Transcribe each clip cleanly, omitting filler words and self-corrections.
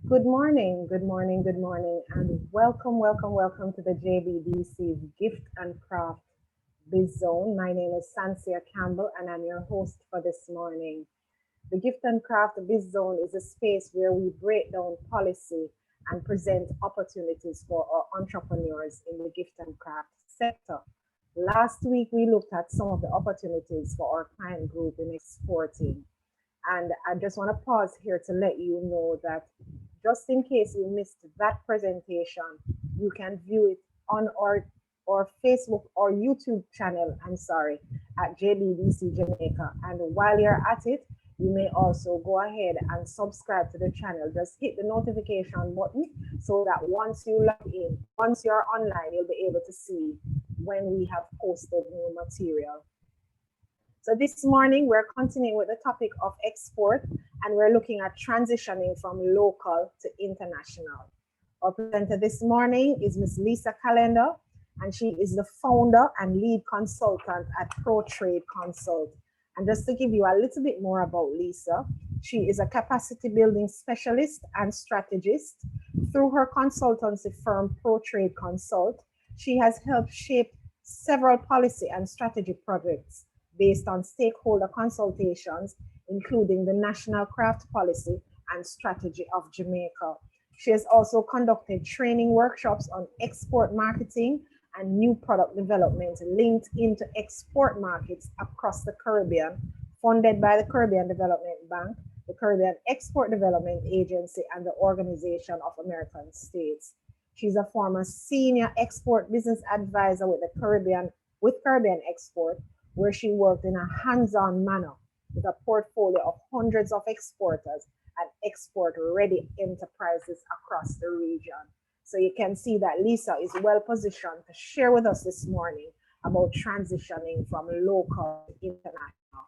Good morning, and welcome to the JBDC Gift and Craft Biz Zone. My name is Sansia Campbell, and I'm your host for this morning. The Gift and Craft Biz Zone is a space where we break down policy and present opportunities for our entrepreneurs in the gift and craft sector. Last week, we looked at some of the opportunities for our client group in exporting. And I just want to pause here to let you know that just in case you missed that presentation, you can view it on our Facebook or YouTube channel, at JBDC Jamaica. And while you're at it, you may also go ahead and subscribe to the channel. Just hit the notification button so that once you log in, once you're online, you'll be able to see when we have posted new material. So this morning, we're continuing with the topic of export, and we're looking at transitioning from local to international. Our presenter this morning is Ms. Lisa Callendar, and she is the founder and lead consultant at ProTradeConsult. And just to give you a little bit more about Lisa, she is a capacity building specialist and strategist. Through her consultancy firm, ProTradeConsult, she has helped shape several policy and strategy projects based on stakeholder consultations, including the National Craft Policy and Strategy of Jamaica. She has also conducted training workshops on export marketing and new product development linked into export markets across the Caribbean, funded by the Caribbean Development Bank, the Caribbean Export Development Agency, and the Organization of American States. She's a former senior export business advisor with Caribbean Export, where she worked in a hands-on manner with a portfolio of hundreds of exporters and export-ready enterprises across the region. So you can see that Lisa is well positioned to share with us this morning about transitioning from local to international.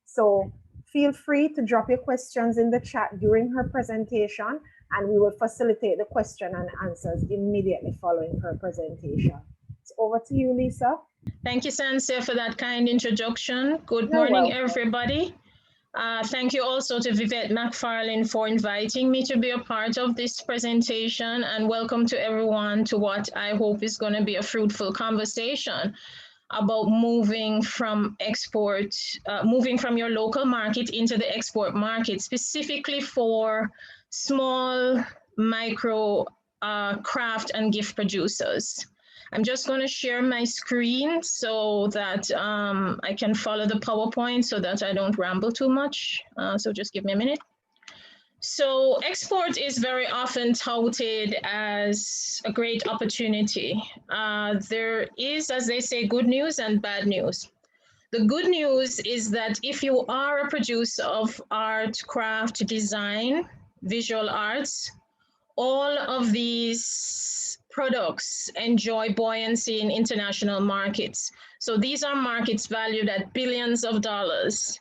So feel free to drop your questions in the chat during her presentation, and we will facilitate the question and answers immediately following her presentation. So over to you, Lisa. Thank you, Sansia, for that kind introduction. Good morning, everybody. Thank you also to Vivette McFarlane for inviting me to be a part of this presentation, and welcome to everyone to what I hope is going to be a fruitful conversation about moving from your local market into the export market, specifically for small, micro craft and gift producers. I'm just going to share my screen so that I can follow the PowerPoint so that I don't ramble too much. So just give me a minute. So export is very often touted as a great opportunity. There is, as they say, good news and bad news. The good news is that if you are a producer of art, craft, design, visual arts, all of these products enjoy buoyancy in international markets. So these are markets valued at billions of dollars.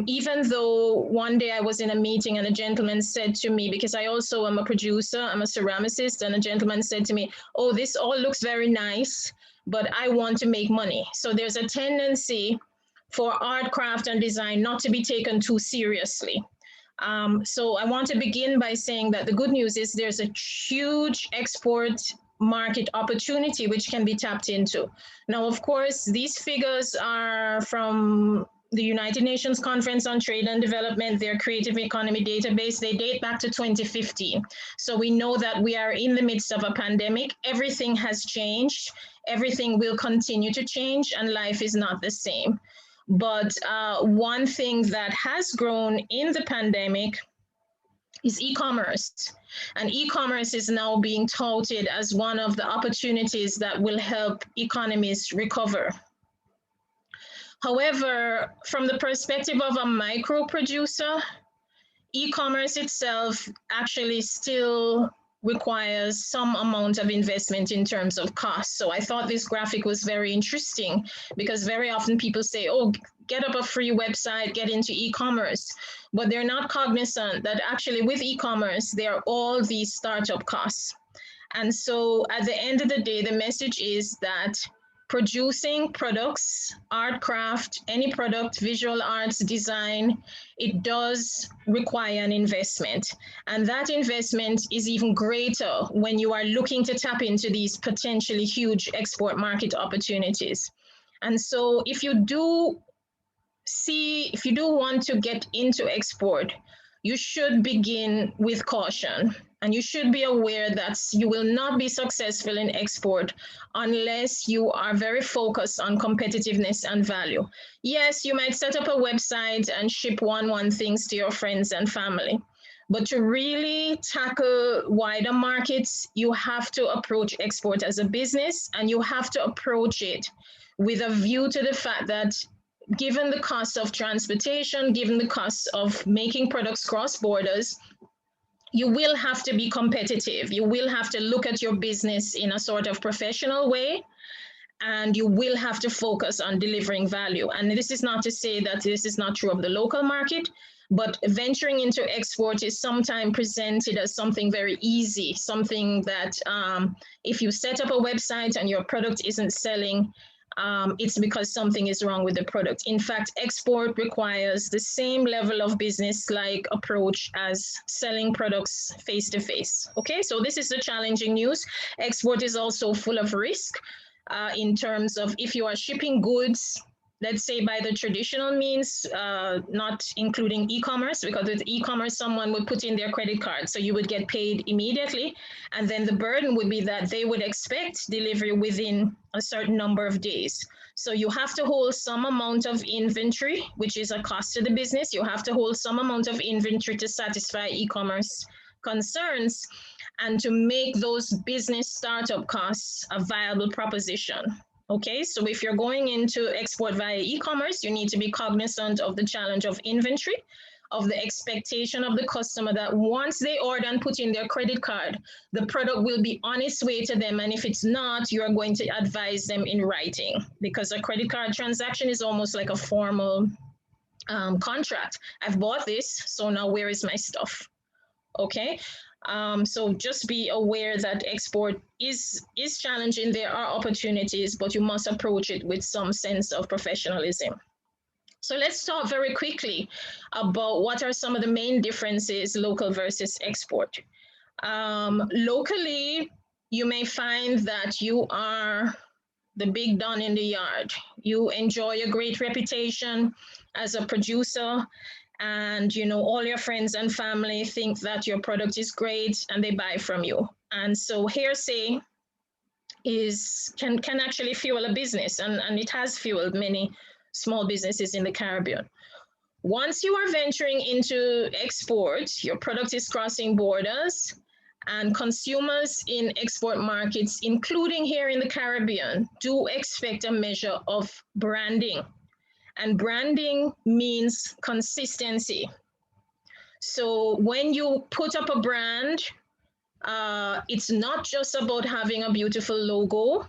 Even though one day I was in a meeting and a gentleman said to me, because I also am a producer, I'm a ceramicist, and a gentleman said to me, oh, this all looks very nice, but I want to make money. So there's a tendency for art, craft, and design not to be taken too seriously. So I want to begin by saying that the good news is there's a huge export market opportunity which can be tapped into. Now, of course, these figures are from the United Nations Conference on Trade and Development, their Creative Economy database. They date back to 2015. So we know that we are in the midst of a pandemic. Everything has changed. Everything will continue to change, and life is not the same. But one thing that has grown in the pandemic is e-commerce. And e-commerce is now being touted as one of the opportunities that will help economies recover. However, from the perspective of a micro producer, e-commerce itself actually still requires some amount of investment in terms of cost. So I thought this graphic was very interesting because very often people say, oh, get up a free website, get into e-commerce, but they're not cognizant that actually with e-commerce, there are all these startup costs. And so at the end of the day, the message is that producing products, art, craft, any product, visual arts, design, it does require an investment. And that investment is even greater when you are looking to tap into these potentially huge export market opportunities. And so if you do want to get into export, you should begin with caution. And you should be aware that you will not be successful in export unless you are very focused on competitiveness and value. Yes, you might set up a website and ship one things to your friends and family. But to really tackle wider markets, you have to approach export as a business, and you have to approach it with a view to the fact that given the cost of transportation, given the cost of making products cross borders, you will have to be competitive. You will have to look at your business in a sort of professional way, and you will have to focus on delivering value. And this is not to say that this is not true of the local market, but venturing into export is sometimes presented as something very easy, something that if you set up a website and your product isn't selling, it's because something is wrong with the product. In fact, export requires the same level of business-like approach as selling products face-to-face. Okay, so this is the challenging news. Export is also full of risk in terms of if you are shipping goods, let's say by the traditional means, not including e-commerce, because with e-commerce, someone would put in their credit card, so you would get paid immediately. And then the burden would be that they would expect delivery within a certain number of days. So you have to hold some amount of inventory, which is a cost to the business. You have to hold some amount of inventory to satisfy e-commerce concerns and to make those business startup costs a viable proposition. Okay, so if you're going into export via e-commerce, you need to be cognizant of the challenge of inventory, of the expectation of the customer that once they order and put in their credit card, the product will be on its way to them. And if it's not, you are going to advise them in writing, because a credit card transaction is almost like a formal contract. I've bought this, so now where is my stuff? Okay. So just be aware that export is challenging. There are opportunities, but you must approach it with some sense of professionalism. So let's talk very quickly about what are some of the main differences local versus export. Locally, you may find that you are the big don in the yard. You enjoy a great reputation as a producer, and you know all your friends and family think that your product is great and they buy from you. And so hearsay can actually fuel a business, and it has fueled many small businesses in the Caribbean. Once you are venturing into export, your product is crossing borders, and consumers in export markets, including here in the Caribbean, do expect a measure of branding. And branding means consistency. So when you put up a brand, it's not just about having a beautiful logo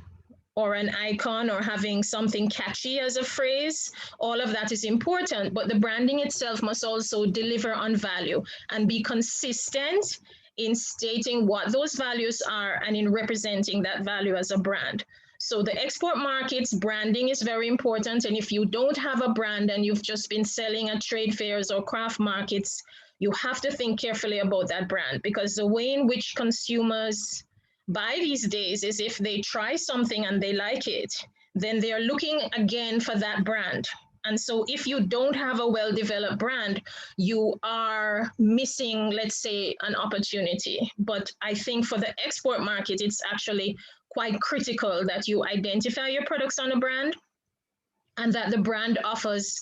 or an icon or having something catchy as a phrase. All of that is important, but the branding itself must also deliver on value and be consistent in stating what those values are and in representing that value as a brand. So the export markets, branding is very important. And if you don't have a brand and you've just been selling at trade fairs or craft markets, you have to think carefully about that brand, because the way in which consumers buy these days is if they try something and they like it, then they are looking again for that brand. And so if you don't have a well-developed brand, you are missing, let's say, an opportunity. But I think for the export market, it's actually quite critical that you identify your products on a brand and that the brand offers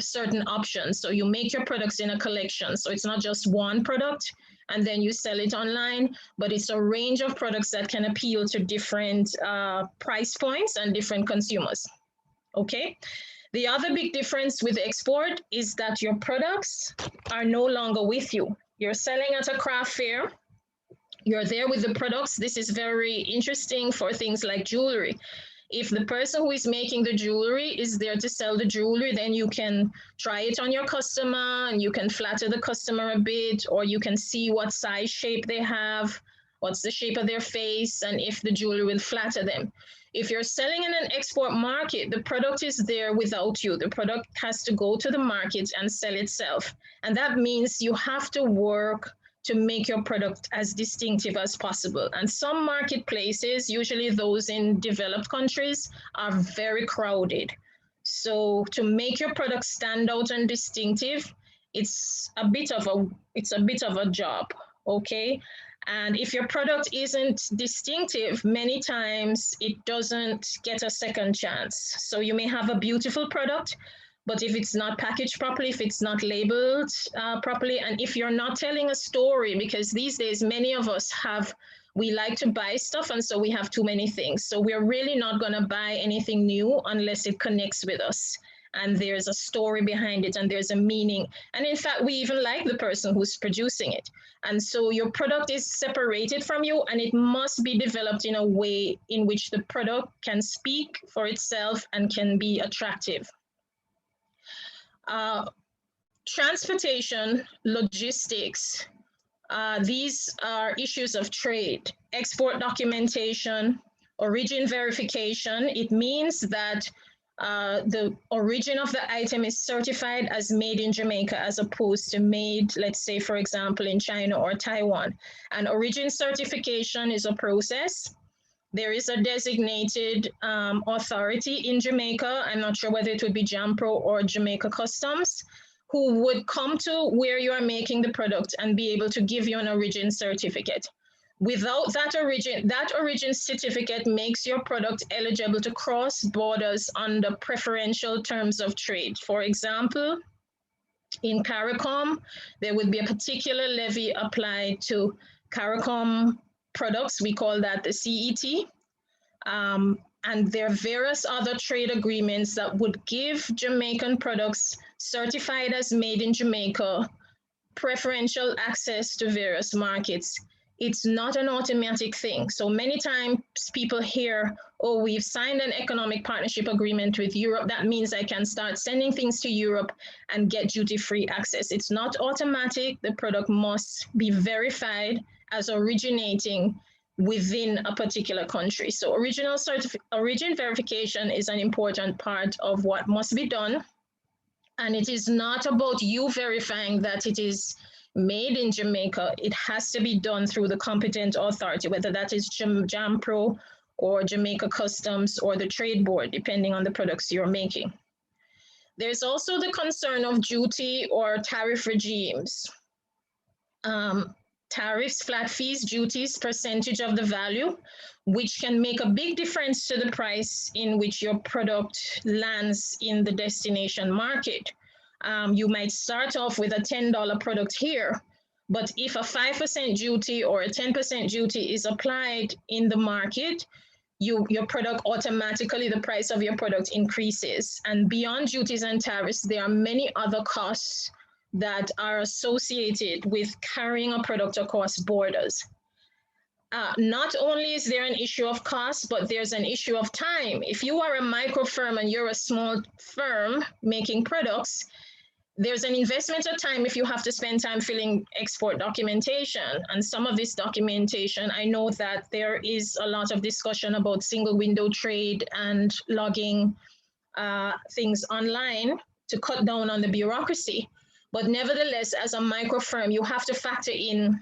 certain options. So you make your products in a collection. So it's not just one product and then you sell it online, but it's a range of products that can appeal to different price points and different consumers. Okay. The other big difference with export is that your products are no longer with you. You're selling at a craft fair. You're there with the products. This is very interesting for things like jewelry. If the person who is making the jewelry is there to sell the jewelry, then you can try it on your customer and you can flatter the customer a bit, or you can see what size, shape they have. what's the shape of their face, and if the jewelry will flatter them. If you're selling in an export market, the product is there without you. The product has to go to the market and sell itself. And that means you have to work to make your product as distinctive as possible. And some marketplaces, usually those in developed countries, are very crowded. So to make your product stand out and distinctive, it's a bit of a job, okay? And if your product isn't distinctive, many times it doesn't get a second chance. So you may have a beautiful product, but if it's not packaged properly, if it's not labeled properly, and if you're not telling a story, because these days many of us we like to buy stuff, and so we have too many things. So we're really not going to buy anything new unless it connects with us and there's a story behind it and there's a meaning. And in fact, we even like the person who's producing it. And so your product is separated from you, and it must be developed in a way in which the product can speak for itself and can be attractive. Transportation, logistics, these are issues of trade. Export documentation, origin verification. It means that the origin of the item is certified as made in Jamaica as opposed to made, let's say, for example, in China or Taiwan. And origin certification is a process. There is a designated authority in Jamaica. I'm not sure whether it would be JAMPRO or Jamaica Customs, who would come to where you are making the product and be able to give you an origin certificate. Without that origin certificate makes your product eligible to cross borders under preferential terms of trade. For example, in CARICOM, there would be a particular levy applied to CARICOM products. We call that the CET. And there are various other trade agreements that would give Jamaican products certified as made in Jamaica preferential access to various markets. It's not an automatic thing. So many times people hear, oh, we've signed an economic partnership agreement with Europe. That means I can start sending things to Europe and get duty-free access. It's not automatic. The product must be verified as originating within a particular country. So origin verification is an important part of what must be done. And it is not about you verifying that it is made in Jamaica. It has to be done through the competent authority, whether that is JAMPRO or Jamaica Customs or the Trade Board, depending on the products you're making. There's also the concern of duty or tariff regimes. Tariffs, flat fees, duties, percentage of the value, which can make a big difference to the price in which your product lands in the destination market. You might start off with a $10 product here, but if a 5% duty or a 10% duty is applied in the market, your product automatically, the price of your product increases. And beyond duties and tariffs, there are many other costs that are associated with carrying a product across borders. Not only is there an issue of cost, but there's an issue of time. If you are a micro firm and you're a small firm making products, there's an investment of time if you have to spend time filling export documentation. And some of this documentation, I know that there is a lot of discussion about single window trade and logging things online to cut down on the bureaucracy. But nevertheless, as a micro firm, you have to factor in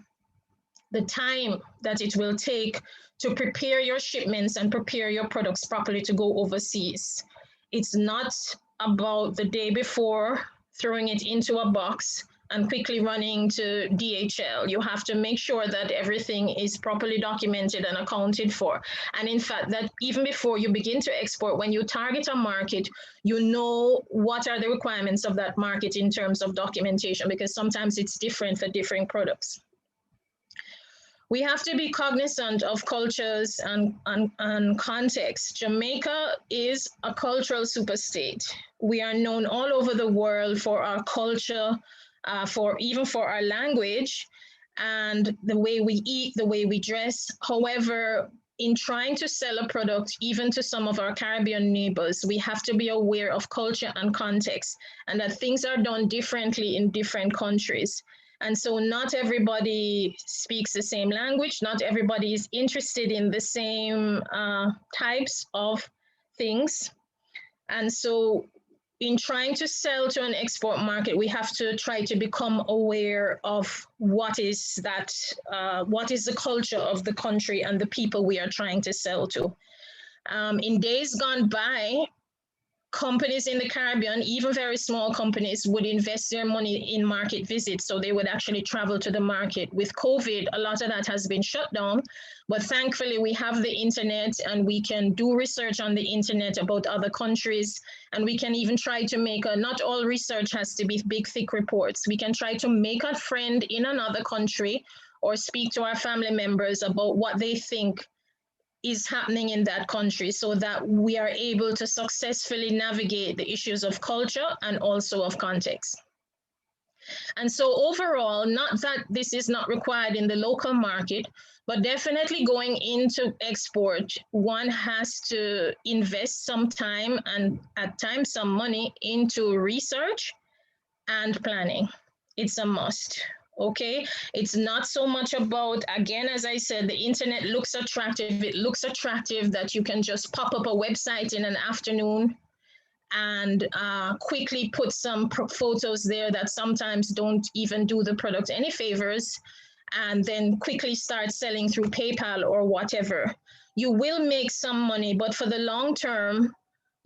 the time that it will take to prepare your shipments and prepare your products properly to go overseas. It's not about the day before throwing it into a box and quickly running to DHL. You have to make sure that everything is properly documented and accounted for. And in fact, that even before you begin to export, when you target a market, you know what are the requirements of that market in terms of documentation, because sometimes it's different for different products. We have to be cognizant of cultures and context. Jamaica is a cultural superstate. We are known all over the world for our culture, even for our language, and the way we eat, the way we dress. However, in trying to sell a product, even to some of our Caribbean neighbors, we have to be aware of culture and context, and that things are done differently in different countries. And so not everybody speaks the same language. Not everybody is interested in the same types of things. And so in trying to sell to an export market, we have to try to become aware of what is the culture of the country and the people we are trying to sell to. In days gone by, companies in the Caribbean, even very small companies, would invest their money in market visits. So they would actually travel to the market. With COVID, a lot of that has been shut down. But thankfully, we have the internet and we can do research on the internet about other countries. And we can even try to make not all research has to be big, thick reports. We can try to make a friend in another country or speak to our family members about what they think is happening in that country so that we are able to successfully navigate the issues of culture and also of context. And so overall, not that this is not required in the local market, but definitely going into export, one has to invest some time and at times some money into research and planning. It's a must. Okay, it's not so much about, again, as I said, the internet looks attractive. It looks attractive that you can just pop up a website in an afternoon and quickly put some photos there that sometimes don't even do the product any favors, and then quickly start selling through PayPal or whatever. You will make some money, but for the long term,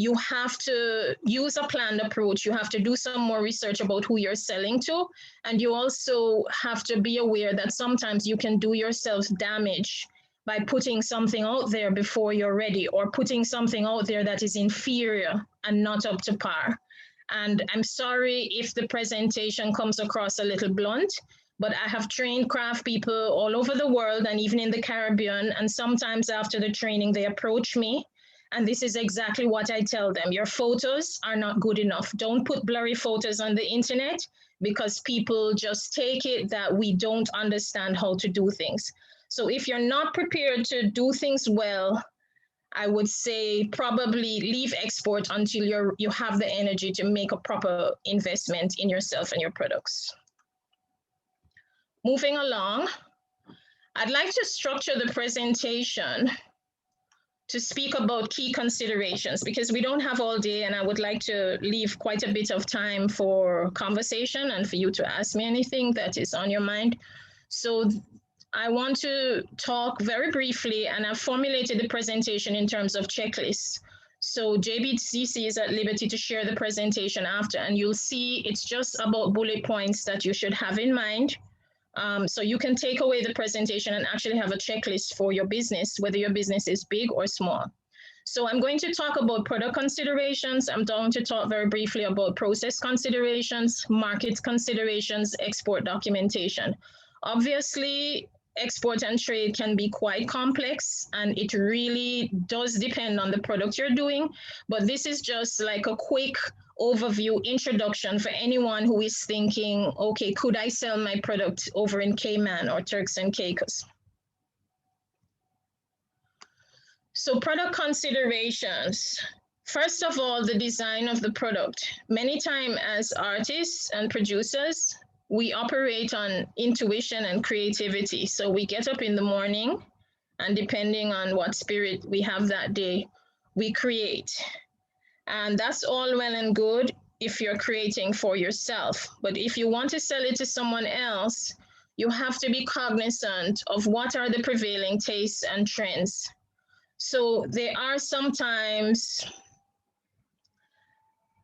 you have to use a planned approach. You have to do some more research about who you're selling to. And you also have to be aware that sometimes you can do yourself damage by putting something out there before you're ready, or putting something out there that is inferior and not up to par. And I'm sorry if the presentation comes across a little blunt, but I have trained craft people all over the world and even in the Caribbean. And sometimes after the training, they approach me. And this is exactly what I tell them. Your photos are not good enough. Don't put blurry photos on the internet, because people just take it that we don't understand how to do things. So if you're not prepared to do things well, I would say probably leave export until you have the energy to make a proper investment in yourself and your products. Moving along, I'd like to structure the presentation to speak about key considerations, because we don't have all day and I would like to leave quite a bit of time for conversation and for you to ask me anything that is on your mind. So I want to talk very briefly, and I've formulated the presentation in terms of checklists. So JBDC is at liberty to share the presentation after, and you'll see it's just about bullet points that you should have in mind. So you can take away the presentation and actually have a checklist for your business, whether your business is big or small. So I'm going to talk about product considerations. I'm going to talk very briefly about process considerations, market considerations, export documentation. Obviously, export and trade can be quite complex, and it really does depend on the product you're doing. But this is just like a quick overview introduction for anyone who is thinking, okay, could I sell my product over in Cayman or Turks and Caicos? So product considerations. First of all, the design of the product. Many times as artists and producers, we operate on intuition and creativity. So we get up in the morning, and depending on what spirit we have that day, we create. And that's all well and good if you're creating for yourself. But if you want to sell it to someone else, you have to be cognizant of what are the prevailing tastes and trends. So there are sometimes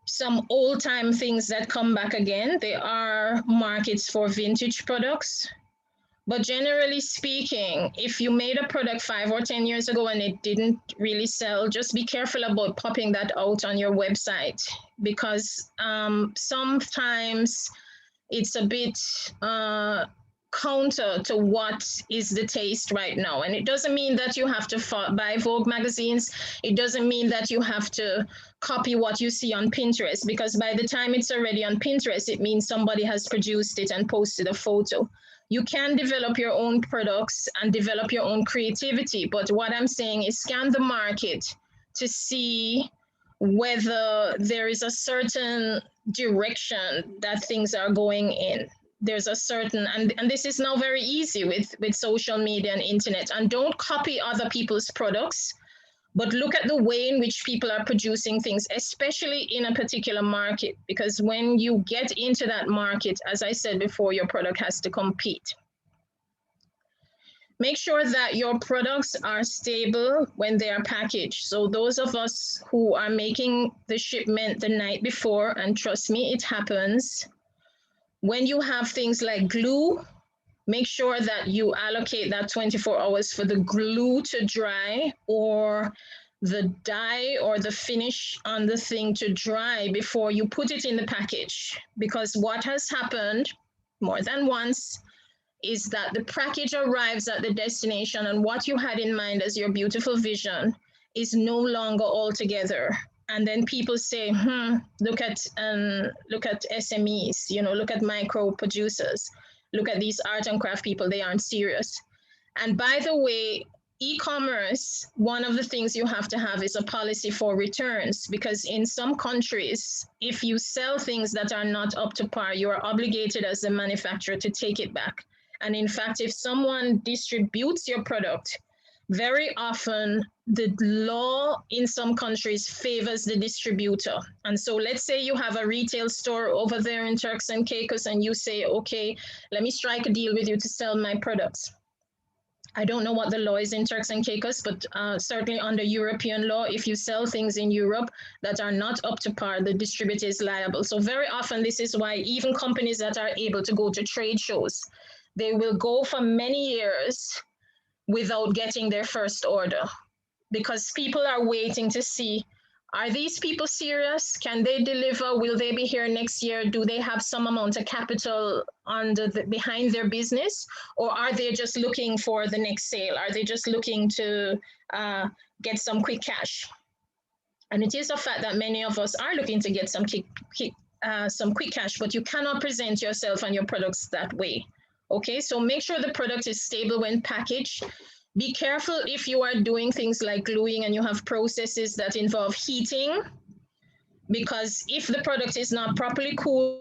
some old-time things that come back again. There are markets for vintage products. But generally speaking, if you made a product 5 or 10 years ago and it didn't really sell, just be careful about popping that out on your website, because sometimes it's a bit counter to what is the taste right now. And it doesn't mean that you have to buy Vogue magazines. It doesn't mean that you have to copy what you see on Pinterest, because by the time it's already on Pinterest, it means somebody has produced it and posted a photo. You can develop your own products and develop your own creativity. But what I'm saying is scan the market to see whether there is a certain direction that things are going in. there's a certain, and this is now very easy with social media and internet, and don't copy other people's products, but look at the way in which people are producing things, especially in a particular market, because when you get into that market, as I said before, your product has to compete. Make sure that your products are stable when they are packaged. So those of us who are making the shipment the night before, and trust me, it happens, when you have things like glue, make sure that you allocate that 24 hours for the glue to dry, or the dye or the finish on the thing to dry before you put it in the package. Because what has happened more than once is that the package arrives at the destination, and what you had in mind as your beautiful vision is no longer all together. And then people say, look at SMEs, look at micro producers, look at these art and craft people, they aren't serious. And by the way, e-commerce, one of the things you have to have is a policy for returns, because in some countries, if you sell things that are not up to par, you are obligated as a manufacturer to take it back. And in fact, if someone distributes your product, very often the law in some countries favors the distributor. And so let's say you have a retail store over there in Turks and Caicos, and you say, okay, let me strike a deal with you to sell my products. I don't know what the law is in Turks and Caicos, but certainly under European law, if you sell things in Europe that are not up to par, the distributor is liable. So very often, this is why even companies that are able to go to trade shows, they will go for many years without getting their first order, because people are waiting to see, are these people serious? Can they deliver? Will they be here next year? Do they have some amount of capital behind their business? Or are they just looking for the next sale? Are they just looking to get some quick cash? And it is a fact that many of us are looking to get some quick cash, but you cannot present yourself and your products that way. Okay, so make sure the product is stable when packaged. Be careful if you are doing things like gluing and you have processes that involve heating, because if the product is not properly cooled,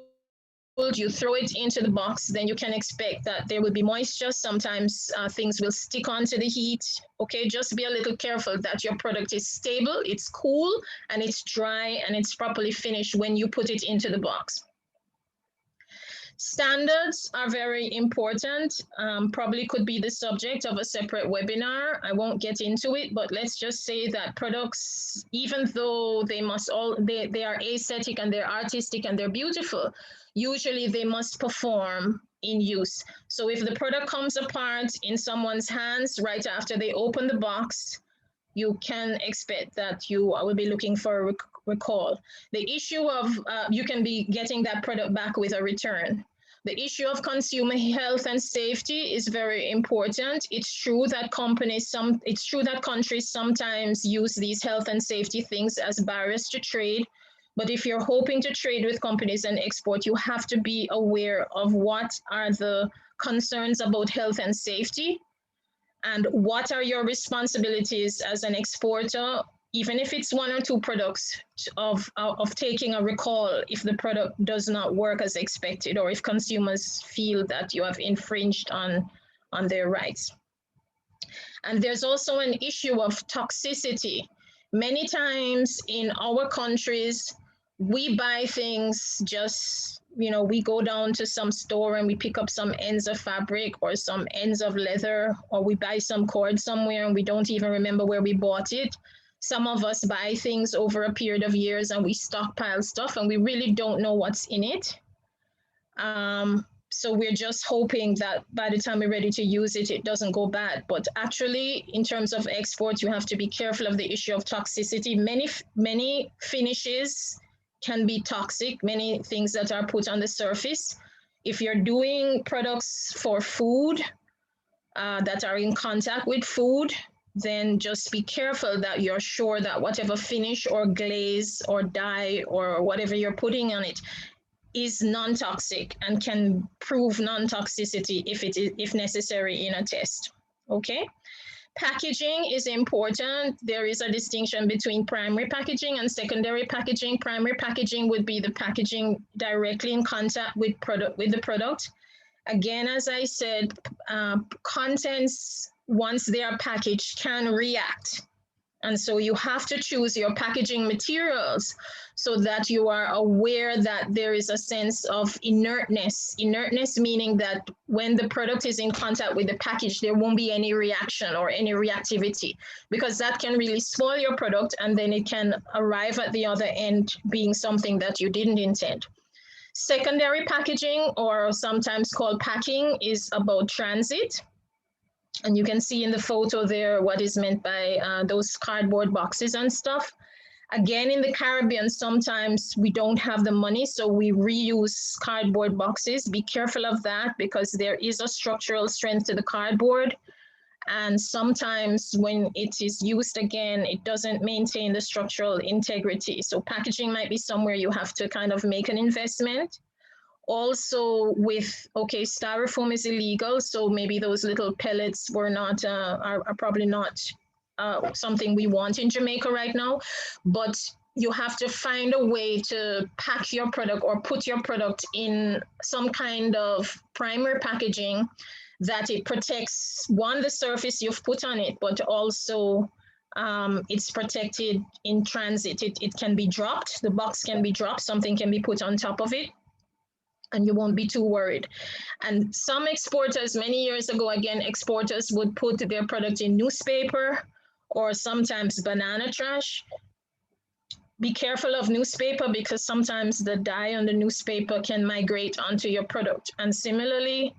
you throw it into the box, then you can expect that there will be moisture. Sometimes things will stick onto the heat. Okay, just be a little careful that your product is stable, it's cool, and it's dry, and it's properly finished when you put it into the box. Standards are very important, probably could be the subject of a separate webinar. I won't get into it, but let's just say that products, even though they are aesthetic and they're artistic and they're beautiful, usually they must perform in use. So if the product comes apart in someone's hands right after they open the box, you can expect that you will be looking for a recall. The issue of, you can be getting that product back with a return. The issue of consumer health and safety is very important. It's true that countries sometimes use these health and safety things as barriers to trade. But if you're hoping to trade with companies and export, you have to be aware of what are the concerns about health and safety, and what are your responsibilities as an exporter, even if it's one or two products, of taking a recall if the product does not work as expected, or if consumers feel that you have infringed on their rights. And there's also an issue of toxicity. Many times in our countries, we buy things just, we go down to some store and we pick up some ends of fabric or some ends of leather, or we buy some cord somewhere and we don't even remember where we bought it. Some of us buy things over a period of years and we stockpile stuff and we really don't know what's in it. So we're just hoping that by the time we're ready to use it, it doesn't go bad. But actually, in terms of export, you have to be careful of the issue of toxicity. Many finishes can be toxic, many things that are put on the surface. If you're doing products for food that are in contact with food, then just be careful that you're sure that whatever finish or glaze or dye or whatever you're putting on it is non-toxic and can prove non-toxicity if necessary in a test. Okay. Packaging is important. There is a distinction between primary packaging and secondary packaging. Primary packaging would be the packaging directly in contact with the product. Again, as I said, contents, once they are packaged, can react. And so you have to choose your packaging materials so that you are aware that there is a sense of inertness. Inertness meaning that when the product is in contact with the package, there won't be any reaction or any reactivity, because that can really spoil your product, and then it can arrive at the other end being something that you didn't intend. Secondary packaging, or sometimes called packing, is about transit. And you can see in the photo there what is meant by those cardboard boxes and stuff. Again, in the Caribbean, sometimes we don't have the money, so we reuse cardboard boxes. Be careful of that, because there is a structural strength to the cardboard. And sometimes when it is used again, it doesn't maintain the structural integrity. So packaging might be somewhere you have to kind of make an investment. Also with, okay, styrofoam is illegal, so maybe those little pellets were not, are probably not something we want in Jamaica right now, but you have to find a way to pack your product or put your product in some kind of primer packaging that it protects, one, the surface you've put on it, but also it's protected in transit. It can be dropped, the box can be dropped, something can be put on top of it, and you won't be too worried. And some exporters, many years ago, again, exporters would put their product in newspaper or sometimes banana trash. Be careful of newspaper, because sometimes the dye on the newspaper can migrate onto your product. And similarly,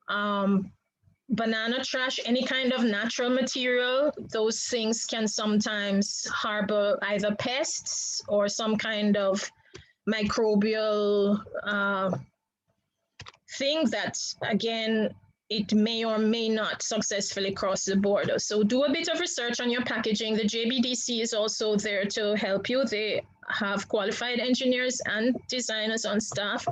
banana trash, any kind of natural material, those things can sometimes harbor either pests or some kind of microbial thing that, again, it may or may not successfully cross the border. So do a bit of research on your packaging. The JBDC is also there to help you. They have qualified engineers and designers on staff.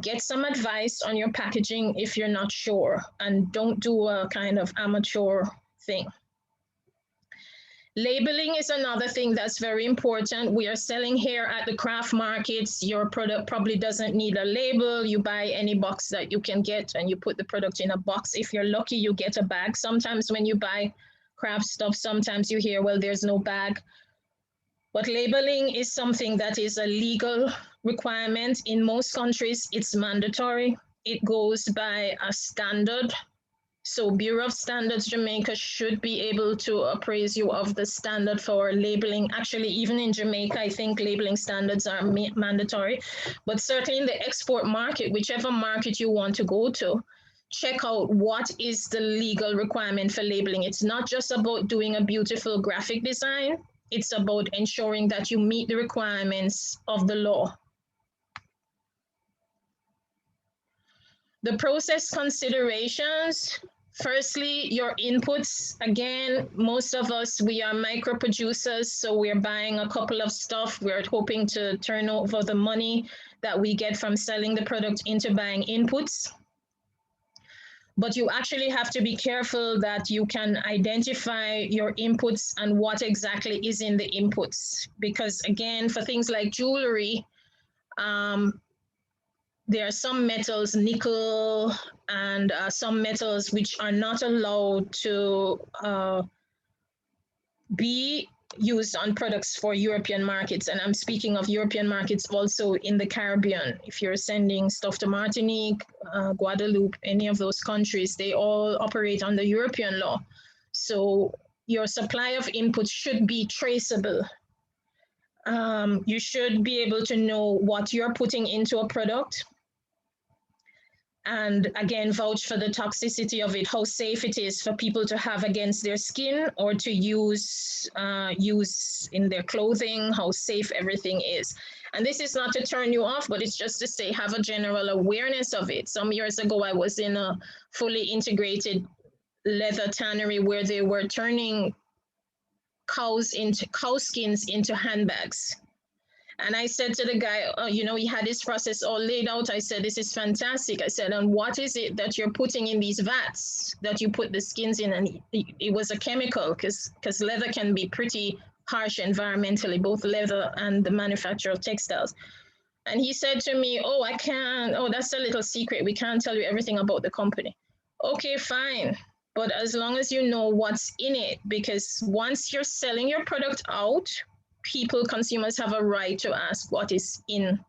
Get some advice on your packaging if you're not sure, and don't do a kind of amateur thing. Labeling is another thing that's very important. We are selling here at the craft markets. Your product probably doesn't need a label. You buy any box that you can get and you put the product in a box. If you're lucky, you get a bag. Sometimes when you buy craft stuff, sometimes you hear, well, there's no bag. But labeling is something that is a legal requirement. In most countries, it's mandatory. It goes by a standard. So Bureau of Standards Jamaica should be able to appraise you of the standard for labeling. Actually, even in Jamaica, I think labeling standards are mandatory. But certainly in the export market, whichever market you want to go to, check out what is the legal requirement for labeling. It's not just about doing a beautiful graphic design. It's about ensuring that you meet the requirements of the law. The process considerations. Firstly, your inputs. Again, most of us, we are micro producers, so we're buying a couple of stuff. We're hoping to turn over the money that we get from selling the product into buying inputs. But you actually have to be careful that you can identify your inputs and what exactly is in the inputs. Because again, for things like jewelry, there are some metals, nickel, and some metals which are not allowed to be used on products for European markets. And I'm speaking of European markets also in the Caribbean. If you're sending stuff to Martinique, Guadeloupe, any of those countries, they all operate under European law. So your supply of inputs should be traceable. You should be able to know what you're putting into a product. And again, vouch for the toxicity of it, how safe it is for people to have against their skin or to use in their clothing, how safe everything is. And this is not to turn you off, but it's just to say, have a general awareness of it. Some years ago, I was in a fully integrated leather tannery where they were turning cow skins into handbags. And I said to the guy, you know, he had his process all laid out. I said, this is fantastic. I said, and what is it that you're putting in these vats that you put the skins in? And it was a chemical, because leather can be pretty harsh environmentally, both leather and the manufacture of textiles. And he said to me, oh, I can't, oh, that's a little secret. We can't tell you everything about the company. Okay, fine. But as long as you know what's in it, because once you're selling your product out, consumers have a right to ask what is in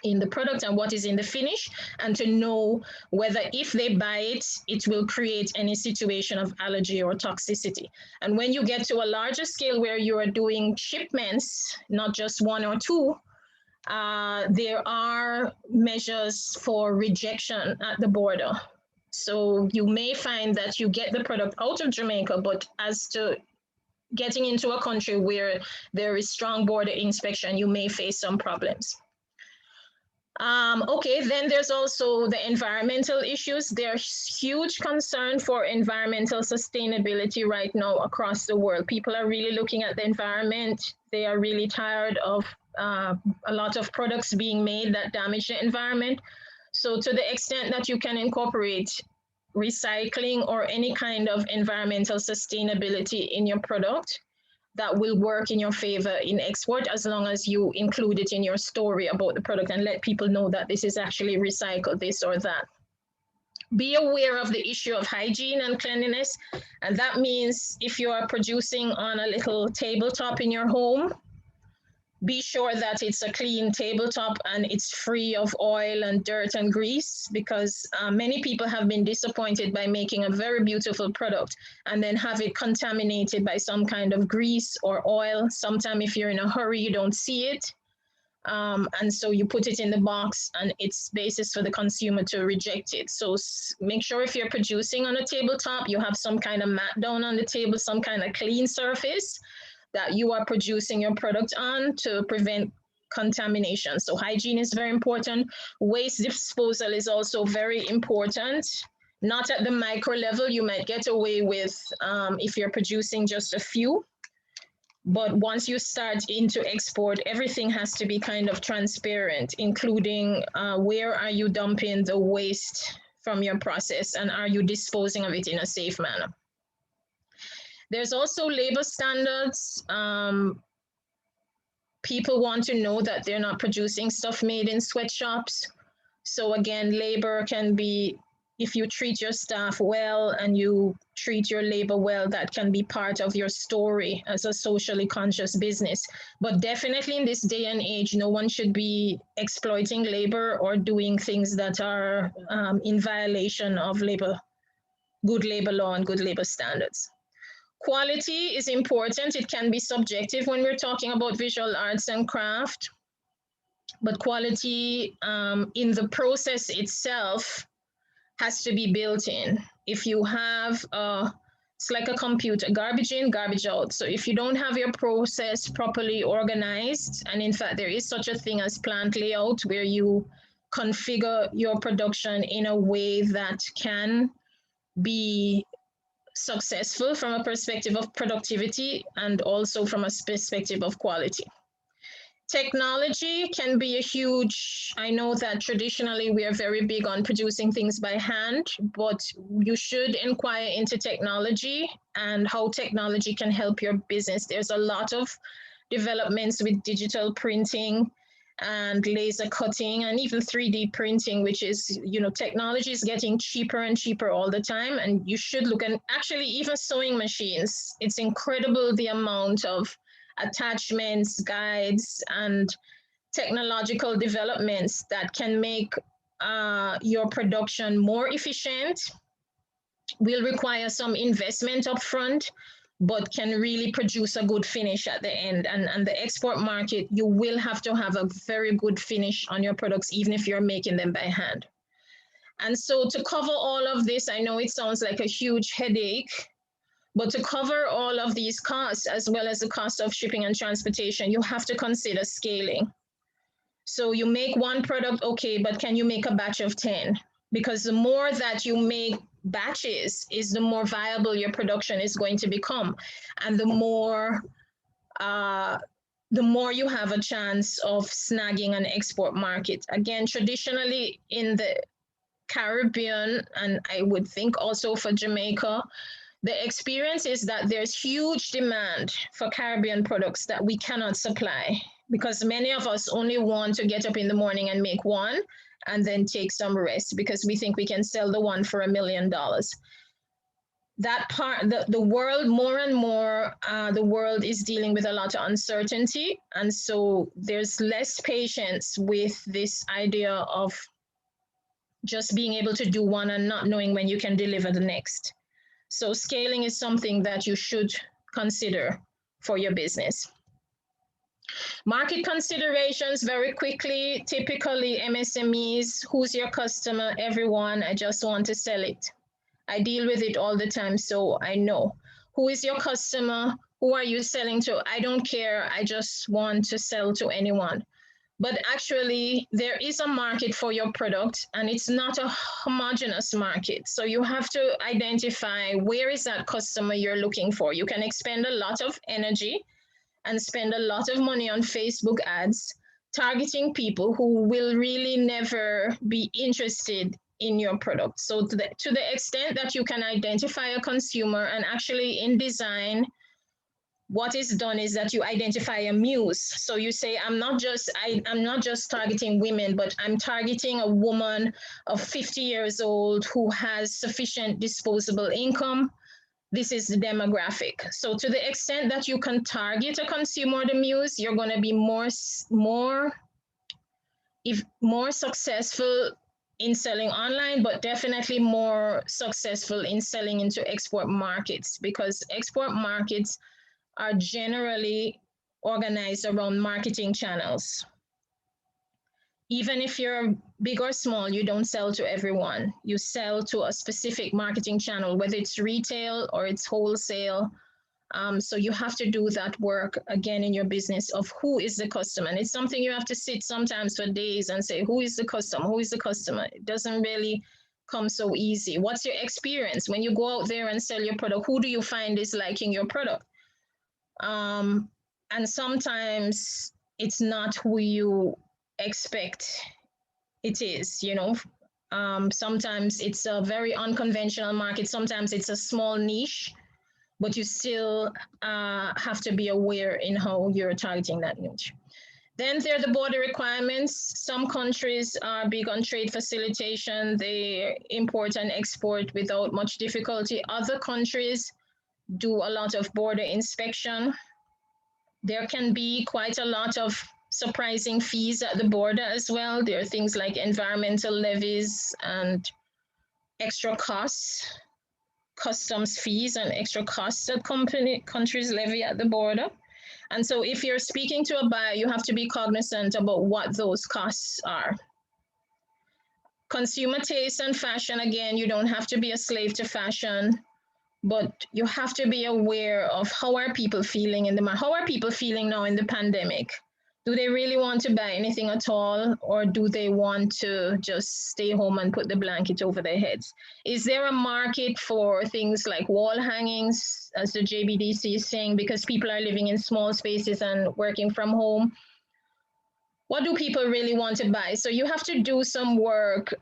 the product and what is in the finish, and to know whether if they buy it, it will create any situation of allergy or toxicity. And when you get to a larger scale where you are doing shipments, not just one or two, there are measures for rejection at the border. So you may find that you get the product out of Jamaica, but as to getting into a country where there is strong border inspection, you may face some problems. Okay, then there's also the environmental issues. There's huge concern for environmental sustainability right now across the world. People are really looking at the environment. They are really tired of a lot of products being made that damage the environment. So to the extent that you can incorporate recycling or any kind of environmental sustainability in your product, that will work in your favor in export, as long as you include it in your story about the product and let people know that this is actually recycled, this or that. Be aware of the issue of hygiene and cleanliness. And that means if you are producing on a little tabletop in your home, be sure that it's a clean tabletop and it's free of oil and dirt and grease, because many people have been disappointed by making a very beautiful product and then have it contaminated by some kind of grease or oil. Sometimes if you're in a hurry, you don't see it. And so you put it in the box and it's basis for the consumer to reject it. So make sure if you're producing on a tabletop, you have some kind of mat down on the table, some kind of clean surface that you are producing your product on to prevent contamination. So hygiene is very important. Waste disposal is also very important. Not at the micro level, you might get away with if you're producing just a few. But once you start into export, everything has to be kind of transparent, including where are you dumping the waste from your process and are you disposing of it in a safe manner. There's also labor standards. People want to know that they're not producing stuff made in sweatshops. So again, labor can be, if you treat your staff well and you treat your labor well, that can be part of your story as a socially conscious business. But definitely in this day and age, no one should be exploiting labor or doing things that are in violation of good labor law and good labor standards. Quality is important. It can be subjective when we're talking about visual arts and craft, but quality in the process itself has to be built in. If you have, it's like a computer, garbage in, garbage out. So if you don't have your process properly organized, and in fact, there is such a thing as plant layout where you configure your production in a way that can be successful from a perspective of productivity and also from a perspective of quality. Technology can be a huge, I know that traditionally we are very big on producing things by hand, but you should inquire into technology and how technology can help your business. There's a lot of developments with digital printing and laser cutting and even 3D printing, which is, technology is getting cheaper and cheaper all the time. And you should look, and actually even sewing machines, it's incredible the amount of attachments, guides, and technological developments that can make your production more efficient, will require some investment upfront, but can really produce a good finish at the end. And the export market, you will have to have a very good finish on your products, even if you're making them by hand. And so to cover all of this, I know it sounds like a huge headache, but to cover all of these costs, as well as the cost of shipping and transportation, you have to consider scaling. So you make one product, okay, but can you make a batch of 10? Because the more that you make batches is the more viable your production is going to become. And the more you have a chance of snagging an export market. Again, traditionally in the Caribbean, and I would think also for Jamaica, the experience is that there's huge demand for Caribbean products that we cannot supply. because many of us only want to get up in the morning and make one and then take some rest because we think we can sell the one for $1 million. That part, the world, more and more, the world is dealing with a lot of uncertainty. And so there's less patience with this idea of just being able to do one and not knowing when you can deliver the next. So scaling is something that you should consider for your business. Market considerations very quickly, typically MSMEs, who's your customer? Everyone, I just want to sell it. I deal with it all the time, so I know. Who is your customer? Who are you selling to? I don't care, I just want to sell to anyone. But actually, there is a market for your product, and it's not a homogeneous market. So you have to identify where is that customer you're looking for. You can expend a lot of energy and spend a lot of money on Facebook ads, targeting people who will really never be interested in your product. So to the extent that you can identify a consumer, and actually in design, what is done is that you identify a muse. So you say, I'm not just targeting women, but I'm targeting a woman of 50 years old who has sufficient disposable income. This is the demographic. So to the extent that you can target a consumer, the muse, you're going to be more successful in selling online, but definitely more successful in selling into export markets, because export markets are generally organized around marketing channels. Even if you're big or small, you don't sell to everyone. You sell to a specific marketing channel, whether it's retail or it's wholesale. So you have to do that work again in your business of who is the customer. And it's something you have to sit sometimes for days and say, who is the customer? Who is the customer? It doesn't really come so easy. What's your experience? When you go out there and sell your product, who do you find is liking your product? And sometimes it's not who you expect it is, you know. Sometimes it's a very unconventional market. Sometimes it's a small niche, but you still have to be aware in how you're targeting that niche. Then there are the border requirements. Some countries are big on trade facilitation. They import and export without much difficulty. Other countries do a lot of border inspection. There can be quite a lot of surprising fees at the border as well. There are things like environmental levies and extra costs, customs fees and extra costs that countries levy at the border. And so if you're speaking to a buyer, you have to be cognizant about what those costs are. Consumer taste and fashion, again, you don't have to be a slave to fashion, but you have to be aware of how are people feeling in the market. How are people feeling now in the pandemic? Do they really want to buy anything at all, or do they want to just stay home and put the blanket over their heads? Is there a market for things like wall hangings, as the JBDC is saying, because people are living in small spaces and working from home? What do people really want to buy? So you have to do some work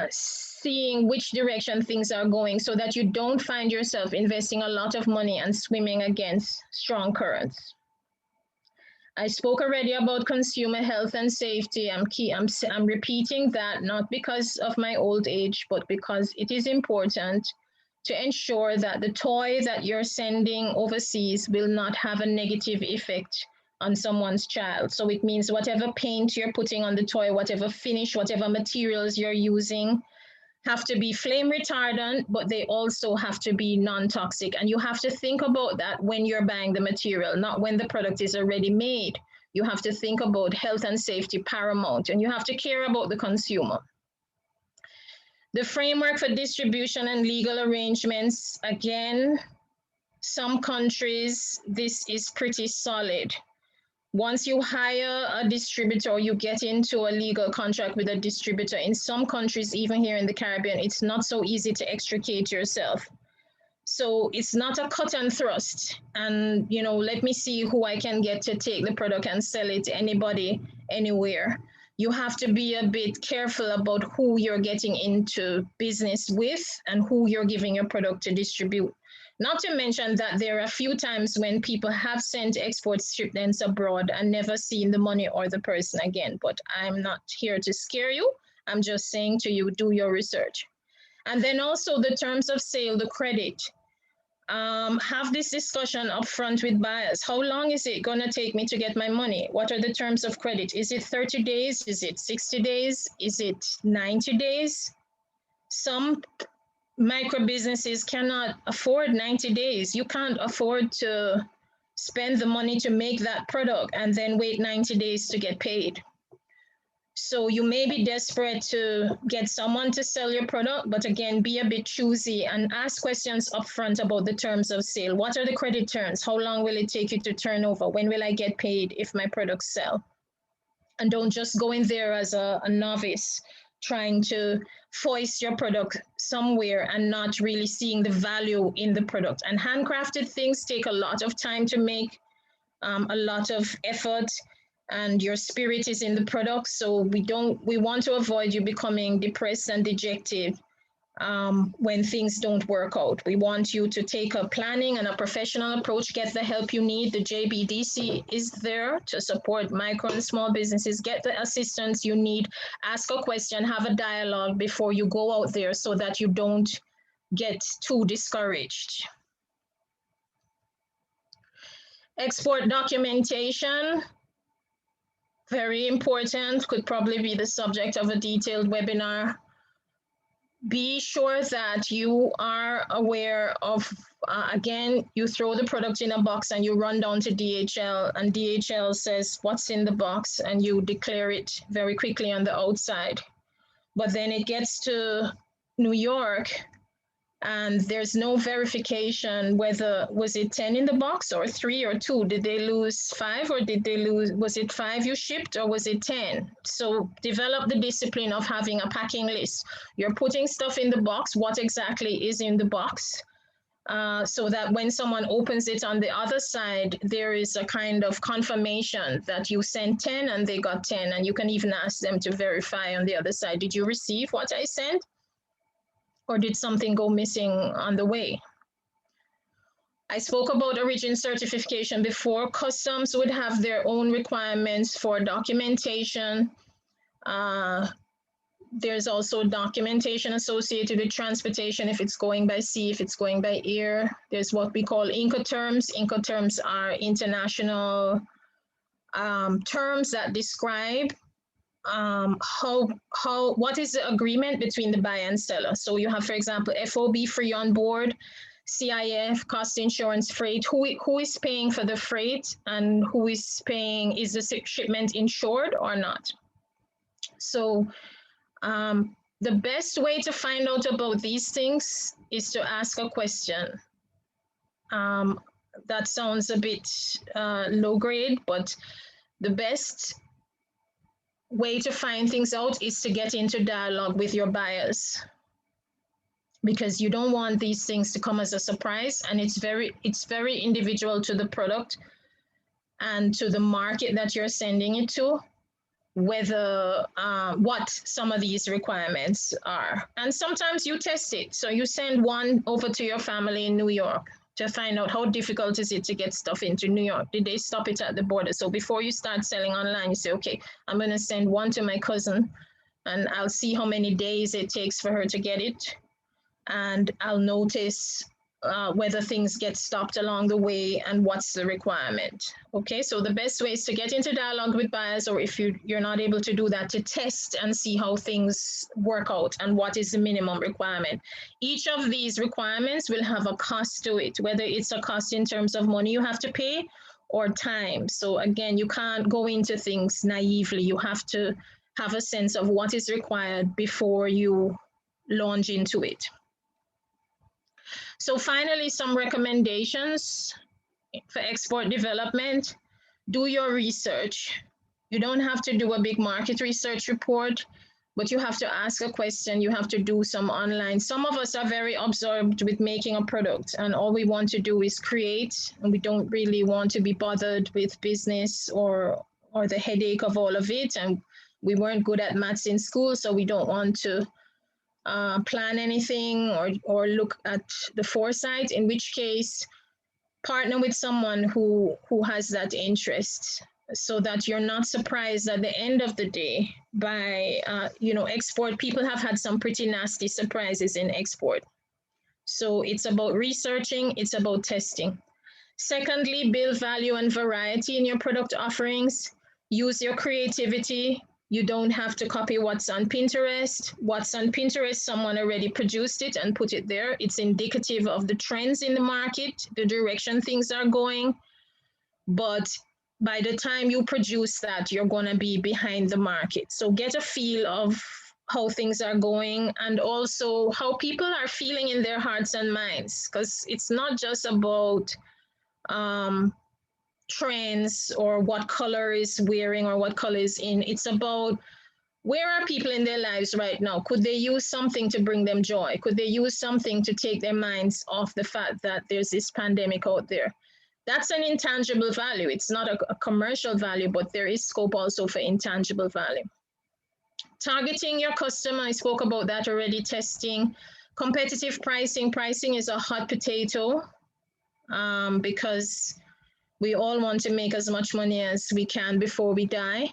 seeing which direction things are going so that you don't find yourself investing a lot of money and swimming against strong currents. I spoke already about consumer health and safety. I'm repeating that, not because of my old age, but because it is important to ensure that the toy that you're sending overseas will not have a negative effect on someone's child. So it means whatever paint you're putting on the toy, whatever finish, whatever materials you're using, have to be flame retardant, but they also have to be non-toxic. And you have to think about that when you're buying the material, not when the product is already made. You have to think about health and safety paramount, and you have to care about the consumer. The framework for distribution and legal arrangements, again, some countries, this is pretty solid. Once you hire a distributor or you get into a legal contract with a distributor, in some countries, even here in the Caribbean, it's not so easy to extricate yourself. So it's not a cut and thrust. And, you know, let me see who I can get to take the product and sell it to anybody, anywhere. you have to be a bit careful about who you're getting into business with and who you're giving your product to distribute. Not to mention that there are a few times when people have sent export shipments abroad and never seen the money or the person again. But I'm not here to scare you. I'm just saying to you, do your research. And then also the terms of sale, the credit. Have this discussion up front with buyers. How long is it going to take me to get my money? What are the terms of credit? Is it 30 days? Is it 60 days? Is it 90 days? Some micro businesses cannot afford 90 days. You can't afford to spend the money to make that product and then wait 90 days to get paid. So you may be desperate to get someone to sell your product, but again, be a bit choosy and ask questions upfront about the terms of sale. What are the credit terms? How long will it take you to turn over? When will I get paid if my products sell? And don't just go in there as a novice trying to foist your product somewhere and not really seeing the value in the product. And handcrafted things take a lot of time to make, a lot of effort, and your spirit is in the product. So we want to avoid you becoming depressed and dejected when things don't work out. We want you to take a planning and a professional approach, get the help you need. The JBDC is there to support micro and small businesses. Get the assistance you need, ask a question, have a dialogue before you go out there so that you don't get too discouraged. Export documentation, very important, could probably be the subject of a detailed webinar. Be sure that you are aware of, again, you throw the product in a box and you run down to DHL, and DHL says what's in the box and you declare it very quickly on the outside. But then it gets to New York and there's no verification whether, was it 10 in the box or 3 or 2? Did they lose 5 or did they lose, was it 5 you shipped or was it 10? So develop the discipline of having a packing list. You're putting stuff in the box, what exactly is in the box? So that when someone opens it on the other side, there is a kind of confirmation that you sent 10 and they got 10. And you can even ask them to verify on the other side, did you receive what I sent? Or did something go missing on the way? I spoke about origin certification before. Customs would have their own requirements for documentation. There's also documentation associated with transportation, if it's going by sea, if it's going by air. There's what we call Inca Terms. Inca Terms are international terms that describe what is the agreement between the buyer and seller. So you have, for example, FOB, free on board, CIF, cost insurance, freight, who is paying for the freight and who is paying, is the shipment insured or not? So the best way to find out about these things is to ask a question. That sounds a bit low grade, but the best way to find things out is to get into dialogue with your buyers, because you don't want these things to come as a surprise, and it's very individual to the product and to the market that you're sending it to, whether what some of these requirements are. And sometimes you test it. So you send one over to your family in New York to find out how difficult is it to get stuff into New York. Did they stop it at the border? So before you start selling online, you say, okay, I'm going to send one to my cousin and I'll see how many days it takes for her to get it. And I'll notice whether things get stopped along the way and what's the requirement. Okay, so the best way is to get into dialogue with buyers, or if you're not able to do that, to test and see how things work out and what is the minimum requirement. Each of these requirements will have a cost to it, whether it's a cost in terms of money you have to pay or time. So again, you can't go into things naively. You have to have a sense of what is required before you launch into it. So finally, some recommendations for export development. Do your research. You don't have to do a big market research report, but you have to ask a question. You have to do some online. Some of us are very absorbed with making a product, and all we want to do is create, and we don't really want to be bothered with business or the headache of all of it. And we weren't good at maths in school, so we don't want to plan anything or look at the foresight, in which case partner with someone who has that interest, so that you're not surprised at the end of the day by, export. People have had some pretty nasty surprises in export. So it's about researching, it's about testing. Secondly, build value and variety in your product offerings. Use your creativity. You don't have to copy what's on Pinterest. What's on Pinterest, someone already produced it and put it there. It's indicative of the trends in the market, the direction things are going. But by the time you produce that, you're going to be behind the market. So get a feel of how things are going, and also how people are feeling in their hearts and minds, because it's not just about trends or what color is wearing or what color is in. It's about, where are people in their lives right now? Could they use something to bring them joy? Could they use something to take their minds off the fact that there's this pandemic out there? That's an intangible value. It's not a commercial value, but there is scope also for intangible value. Targeting your customer, I spoke about that already. Testing. Competitive pricing. Pricing is a hot potato because we all want to make as much money as we can before we die.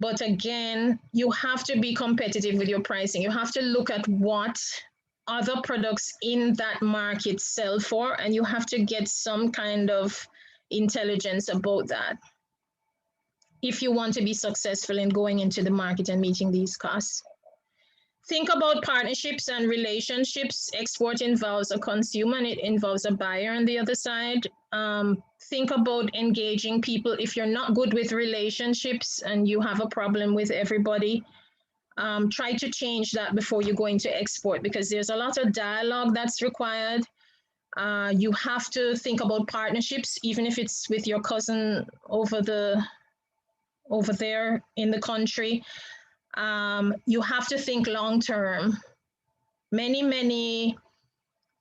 But again, you have to be competitive with your pricing. You have to look at what other products in that market sell for, and you have to get some kind of intelligence about that if you want to be successful in going into the market and meeting these costs. Think about partnerships and relationships. Export involves a consumer and it involves a buyer on the other side. Think about engaging people. If you're not good with relationships and you have a problem with everybody, try to change that before you go into export, because there's a lot of dialogue that's required. You have to think about partnerships, even if it's with your cousin over there in the country. You have to think long-term. Many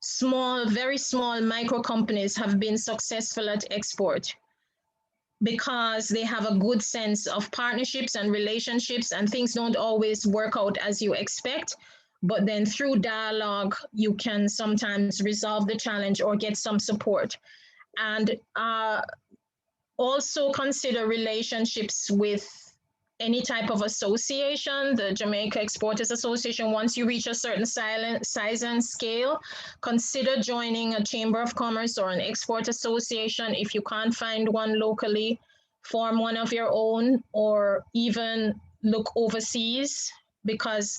small, very small micro companies have been successful at export because they have a good sense of partnerships and relationships, and things don't always work out as you expect. But then through dialogue, you can sometimes resolve the challenge or get some support. And also consider relationships with any type of association. The Jamaica Exporters Association, once you reach a certain size and scale, consider joining a Chamber of Commerce or an export association. If you can't find one locally, form one of your own, or even look overseas, because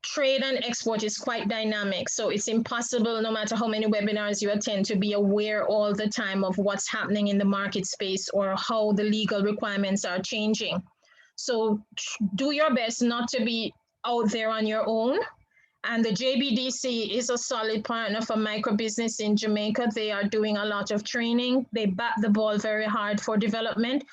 trade and export is quite dynamic. So it's impossible, no matter how many webinars you attend, to be aware all the time of what's happening in the market space or how the legal requirements are changing. So do your best not to be out there on your own. And the JBDC is a solid partner for micro business in Jamaica. They are doing a lot of training. They back the ball very hard for development.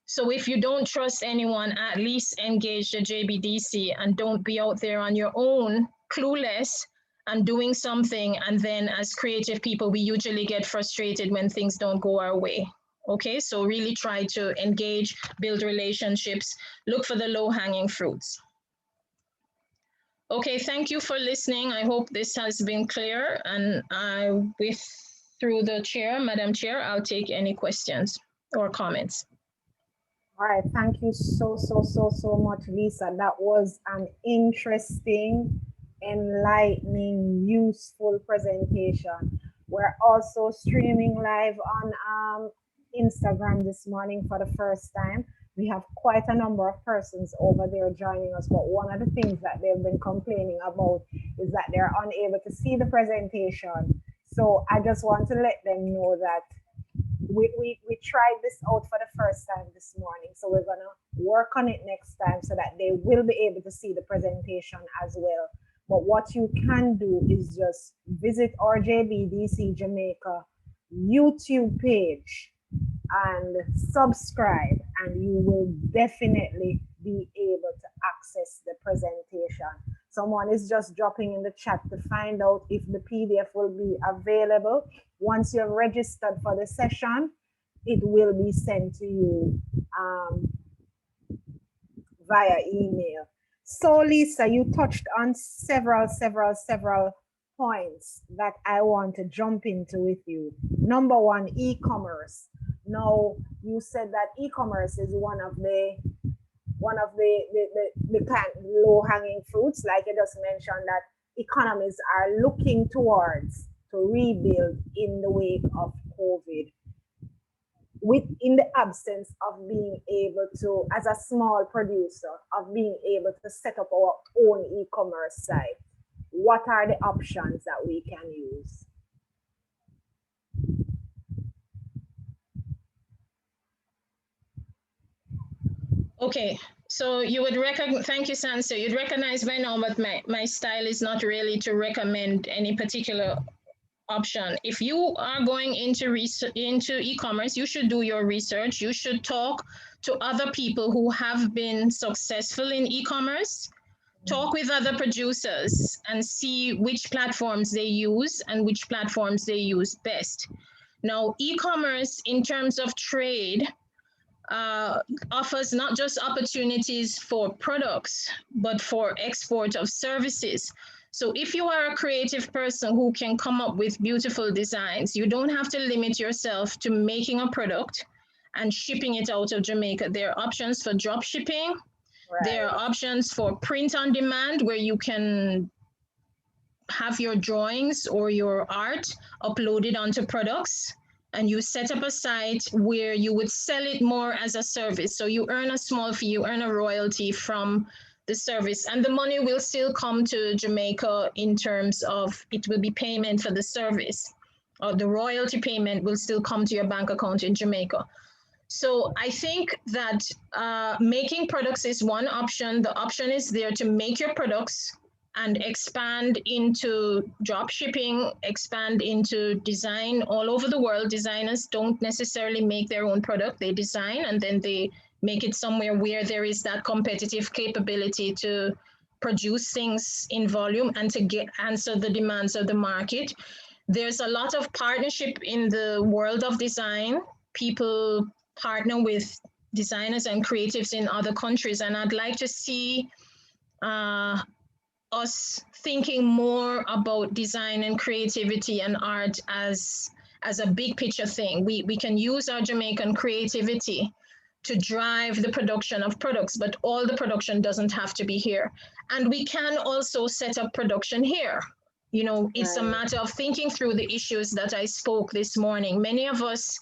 So if you don't trust anyone, at least engage the JBDC and don't be out there on your own, clueless and doing something. And then as creative people, we usually get frustrated when things don't go our way. Okay, so really try to engage, build relationships, look for the low-hanging fruits. Okay, thank you for listening. I hope this has been clear. And through the chair, Madam Chair, I'll take any questions or comments. All right, thank you so much, Lisa. That was an interesting, enlightening, useful presentation. We're also streaming live on Instagram this morning for the first time. We have quite a number of persons over there joining us, but one of the things that they've been complaining about is that they're unable to see the presentation. So I just want to let them know that we tried this out for the first time this morning, so we're gonna work on it next time so that they will be able to see the presentation as well. But what you can do is just visit our JBDC Jamaica YouTube page and subscribe, and you will definitely be able to access the presentation. Someone is just dropping in the chat to find out if the PDF will be available. Once you're registered for the session, it will be sent to you via email. So Lisa, you touched on several points that I want to jump into with you. Number one, e-commerce. Now, you said that e-commerce is one of the kind of low-hanging fruits, like you just mentioned, that economies are looking towards to rebuild in the wake of COVID, in the absence of being able to, as a small producer, of being able to set up our own e-commerce site. What are the options that we can use? Okay, so you would recognize, thank you, Sansa. You'd recognize by now, but my style is not really to recommend any particular option. If you are going into e-commerce, you should do your research. You should talk to other people who have been successful in e-commerce. Talk with other producers and see which platforms they use and which platforms they use best. Now, e-commerce in terms of trade offers not just opportunities for products, but for export of services. So if you are a creative person who can come up with beautiful designs, you don't have to limit yourself to making a product and shipping it out of Jamaica. There are options for drop shipping. Right. There are options for print on demand, where you can have your drawings or your art uploaded onto products, and you set up a site where you would sell it more as a service. So you earn a small fee, you earn a royalty from the service, and the money will still come to Jamaica in terms of it will be payment for the service, or the royalty payment will still come to your bank account in Jamaica. So I think that making products is one option. The option is there to make your products and expand into drop shipping, expand into design all over the world. Designers don't necessarily make their own product. They design and then they make it somewhere where there is that competitive capability to produce things in volume and to answer the demands of the market. There's a lot of partnership in the world of design. People partner with designers and creatives in other countries, and I'd like to see us thinking more about design and creativity and art as a big picture thing. We can use our Jamaican creativity to drive the production of products, but all the production doesn't have to be here. And we can also set up production here. You know, it's a matter of thinking through the issues that I spoke this morning. Many of us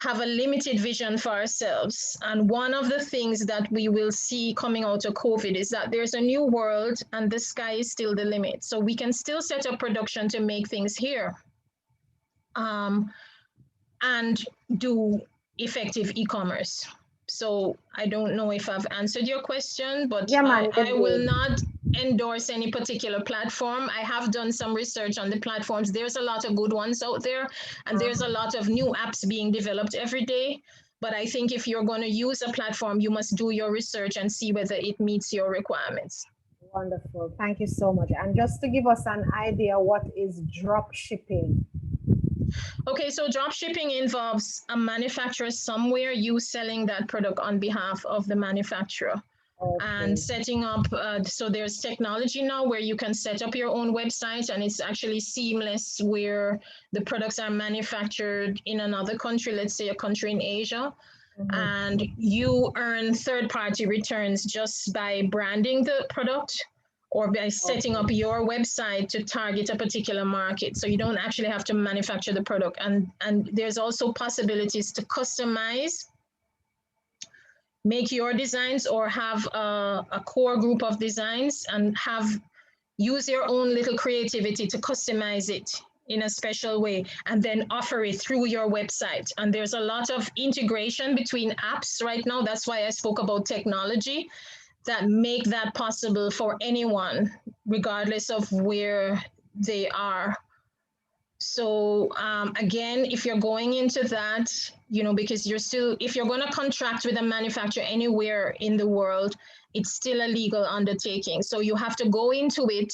have a limited vision for ourselves. And one of the things that we will see coming out of COVID is that there's a new world and the sky is still the limit. So we can still set up production to make things here and do effective e-commerce. So I don't know if I've answered your question, but yeah, I will not endorse any particular platform. I have done some research on the platforms. There's a lot of good ones out there, and there's a lot of new apps being developed every day. But I think if you're going to use a platform, you must do your research and see whether it meets your requirements. Wonderful. Thank you so much. And just to give us an idea, what is drop shipping? Okay, so drop shipping involves a manufacturer somewhere, you selling that product on behalf of the manufacturer. Okay. And setting up, so there's technology now where you can set up your own website, and it's actually seamless, where the products are manufactured in another country, let's say a country in Asia, and you earn third-party returns just by branding the product or by setting up your website to target a particular market. So you don't actually have to manufacture the product. And there's also possibilities to customize, make your designs, or have a core group of designs and use your own little creativity to customize it in a special way and then offer it through your website. And there's a lot of integration between apps right now. That's why I spoke about technology that make that possible for anyone, regardless of where they are. So again, if you're going into that, you know, because if you're going to contract with a manufacturer anywhere in the world, it's still a legal undertaking. So you have to go into it,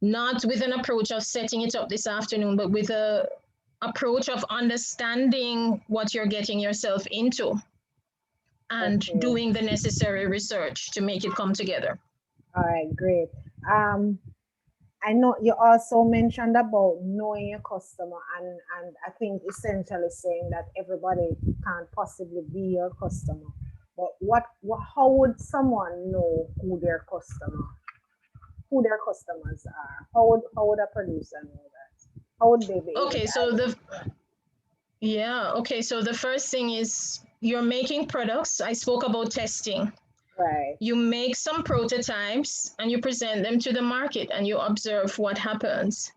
not with an approach of setting it up this afternoon, but with an approach of understanding what you're getting yourself into. and Okay. doing the necessary research to make it come together. All right, great. I know you also mentioned about knowing your customer, and I think essentially saying that everybody can't possibly be your customer. But how would someone know who their customers are? How would a producer know that? How would they be able Okay, to so identify? so the first thing is you're making products. I spoke about testing. Right. You make some prototypes and you present them to the market and you observe what happens.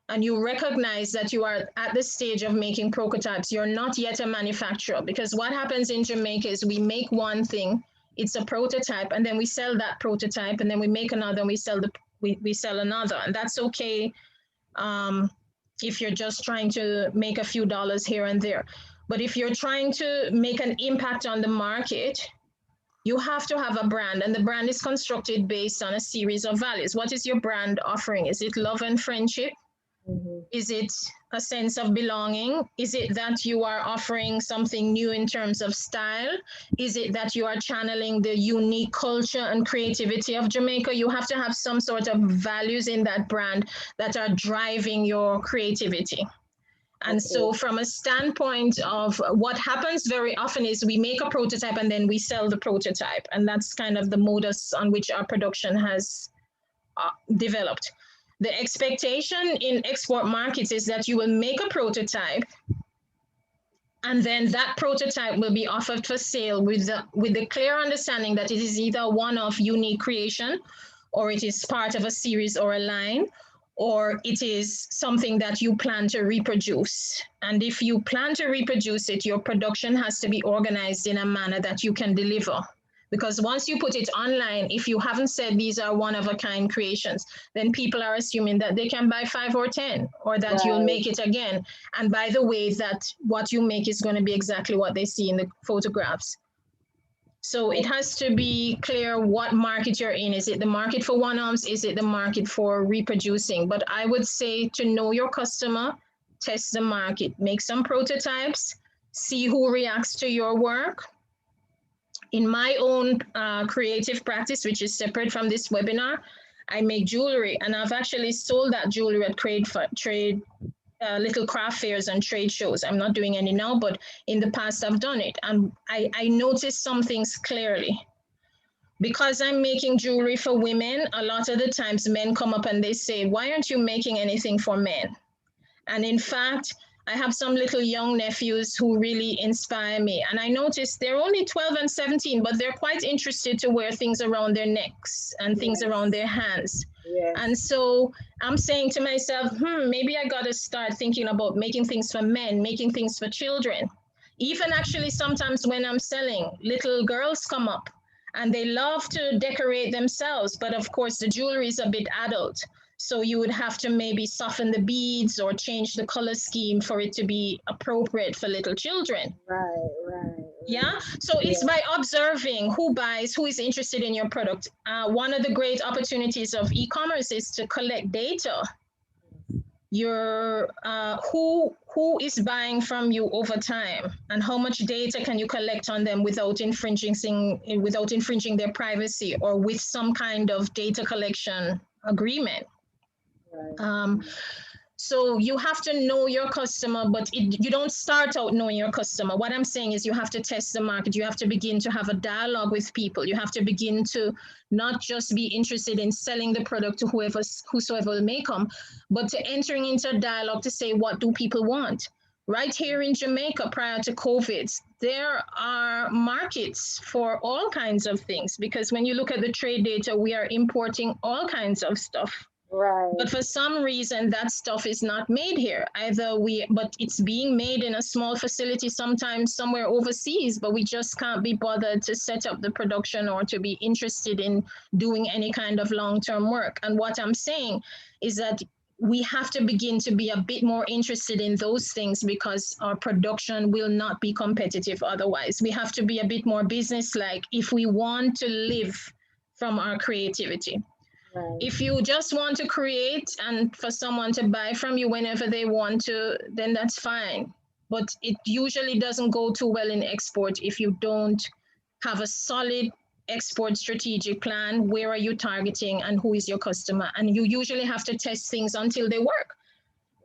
And you recognize that you are at the stage of making prototypes. You're not yet a manufacturer, because what happens in Jamaica is we make one thing, it's a prototype, and then we sell that prototype, and then we make another and we sell another. And that's okay if you're just trying to make a few dollars here and there. But if you're trying to make an impact on the market, you have to have a brand, and the brand is constructed based on a series of values. What is your brand offering? Is it love and friendship? Mm-hmm. Is it a sense of belonging? Is it that you are offering something new in terms of style? Is it that you are channeling the unique culture and creativity of Jamaica? You have to have some sort of values in that brand that are driving your creativity. And so from a standpoint of what happens very often is we make a prototype and then we sell the prototype. And that's kind of the modus on which our production has developed. The expectation in export markets is that you will make a prototype and then that prototype will be offered for sale with the clear understanding that it is either a one-off unique creation, or it is part of a series or a line, or it is something that you plan to reproduce. And if you plan to reproduce it, your production has to be organized in a manner that you can deliver. Because once you put it online, if you haven't said these are one-of-a-kind creations, then people are assuming that they can buy 5 or 10, or that you'll make it again. And by the way, that what you make is going to be exactly what they see in the photographs. So it has to be clear what market you're in. Is it the market for one-offs? Is it the market for reproducing? But I would say to know your customer, test the market, make some prototypes, see who reacts to your work. In my own creative practice, which is separate from this webinar, I make jewelry, and I've actually sold that jewelry at little craft fairs and trade shows. I'm not doing any now, but in the past I've done it. And I noticed some things clearly. Because I'm making jewelry for women, a lot of the times men come up and they say, why aren't you making anything for men? And in fact, I have some little young nephews who really inspire me. And I noticed they're only 12 and 17, but they're quite interested to wear things around their necks and things around their hands. And so I'm saying to myself, maybe I got to start thinking about making things for men, making things for children. Even actually sometimes when I'm selling, little girls come up and they love to decorate themselves. But of course, the jewelry is a bit adult. So you would have to maybe soften the beads or change the color scheme for it to be appropriate for little children. Right. Yeah. So it's by observing who buys, who is interested in your product. One of the great opportunities of e-commerce is to collect data. Your who is buying from you over time, and how much data can you collect on them without infringing their privacy, or with some kind of data collection agreement. So you have to know your customer, but you don't start out knowing your customer. What I'm saying is you have to test the market. You have to begin to have a dialogue with people. You have to begin to not just be interested in selling the product to whosoever may come, but to entering into a dialogue to say, what do people want? Right here in Jamaica, prior to COVID, there are markets for all kinds of things, because when you look at the trade data, we are importing all kinds of stuff. But for some reason, that stuff is not made here. But it's being made in a small facility, sometimes somewhere overseas, but we just can't be bothered to set up the production or to be interested in doing any kind of long-term work. And what I'm saying is that we have to begin to be a bit more interested in those things, because our production will not be competitive otherwise. We have to be a bit more business-like if we want to live from our creativity. If you just want to create and for someone to buy from you whenever they want to, then that's fine. But it usually doesn't go too well in export if you don't have a solid export strategic plan. Where are you targeting and who is your customer? And you usually have to test things until they work.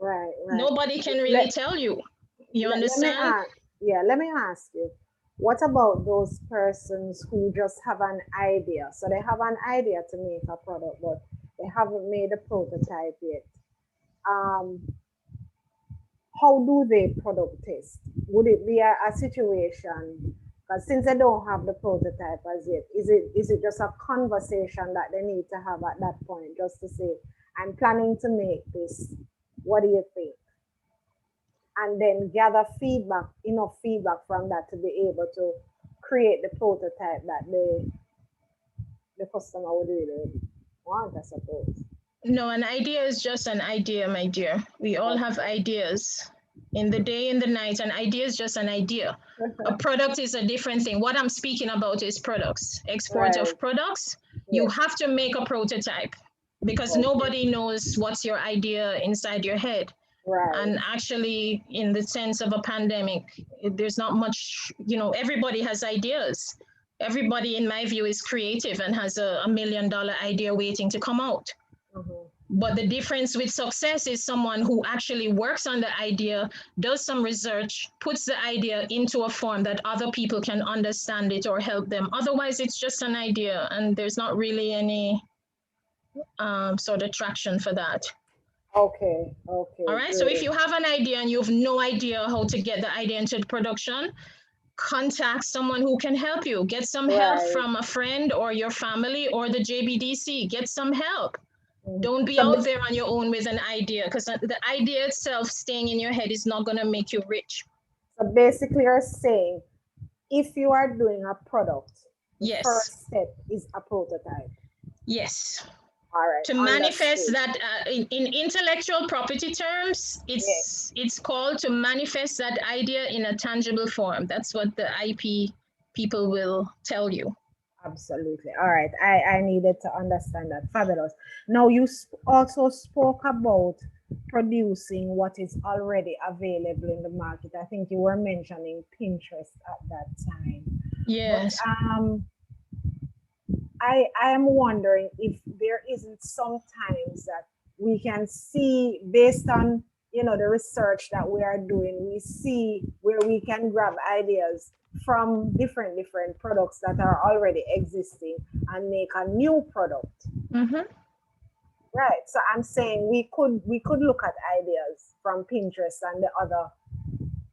Right. Nobody can really tell you. You understand? Let me ask you, what about those persons who just have an idea? So they have an idea to make a product, but they haven't made a prototype yet. How do they product test? Would it be a situation, because since they don't have the prototype as yet, is it just a conversation that they need to have at that point, just to say, I'm planning to make this, what do you think? And then gather enough feedback from that to be able to create the prototype that the customer would really want, I suppose. No, an idea is just an idea, my dear. We all have ideas. In the day, in the night, an idea is just an idea. A product is a different thing. What I'm speaking about is products, export of products. You have to make a prototype because nobody knows what's your idea inside your head. Right. And actually, in the sense of a pandemic, there's not much, everybody has ideas. Everybody, in my view, is creative and has a $1 million idea waiting to come out. But the difference with success is someone who actually works on the idea, does some research, puts the idea into a form that other people can understand it or help them. Otherwise, it's just an idea and there's not really any sort of traction for that. Okay. All right. So if you have an idea and you have no idea how to get the idea into production, contact someone who can help you. Get some help from a friend or your family or the JBDC. Get some help. Don't be out there on your own with an idea, because the idea itself staying in your head is not going to make you rich. So basically you're saying, if you are doing a product, the first step is a prototype. Yes. All right. To manifest that in intellectual property terms, it's called to manifest that idea in a tangible form. That's what the IP people will tell you. Absolutely. All right. I needed to understand that. Fabulous. Now, you also spoke about producing what is already available in the market. I think you were mentioning Pinterest at that time. Yes. But, I am wondering if there isn't sometimes that we can see, based on the research that we are doing, we see where we can grab ideas from different products that are already existing and make a new product. Right. So I'm saying we could look at ideas from Pinterest and the other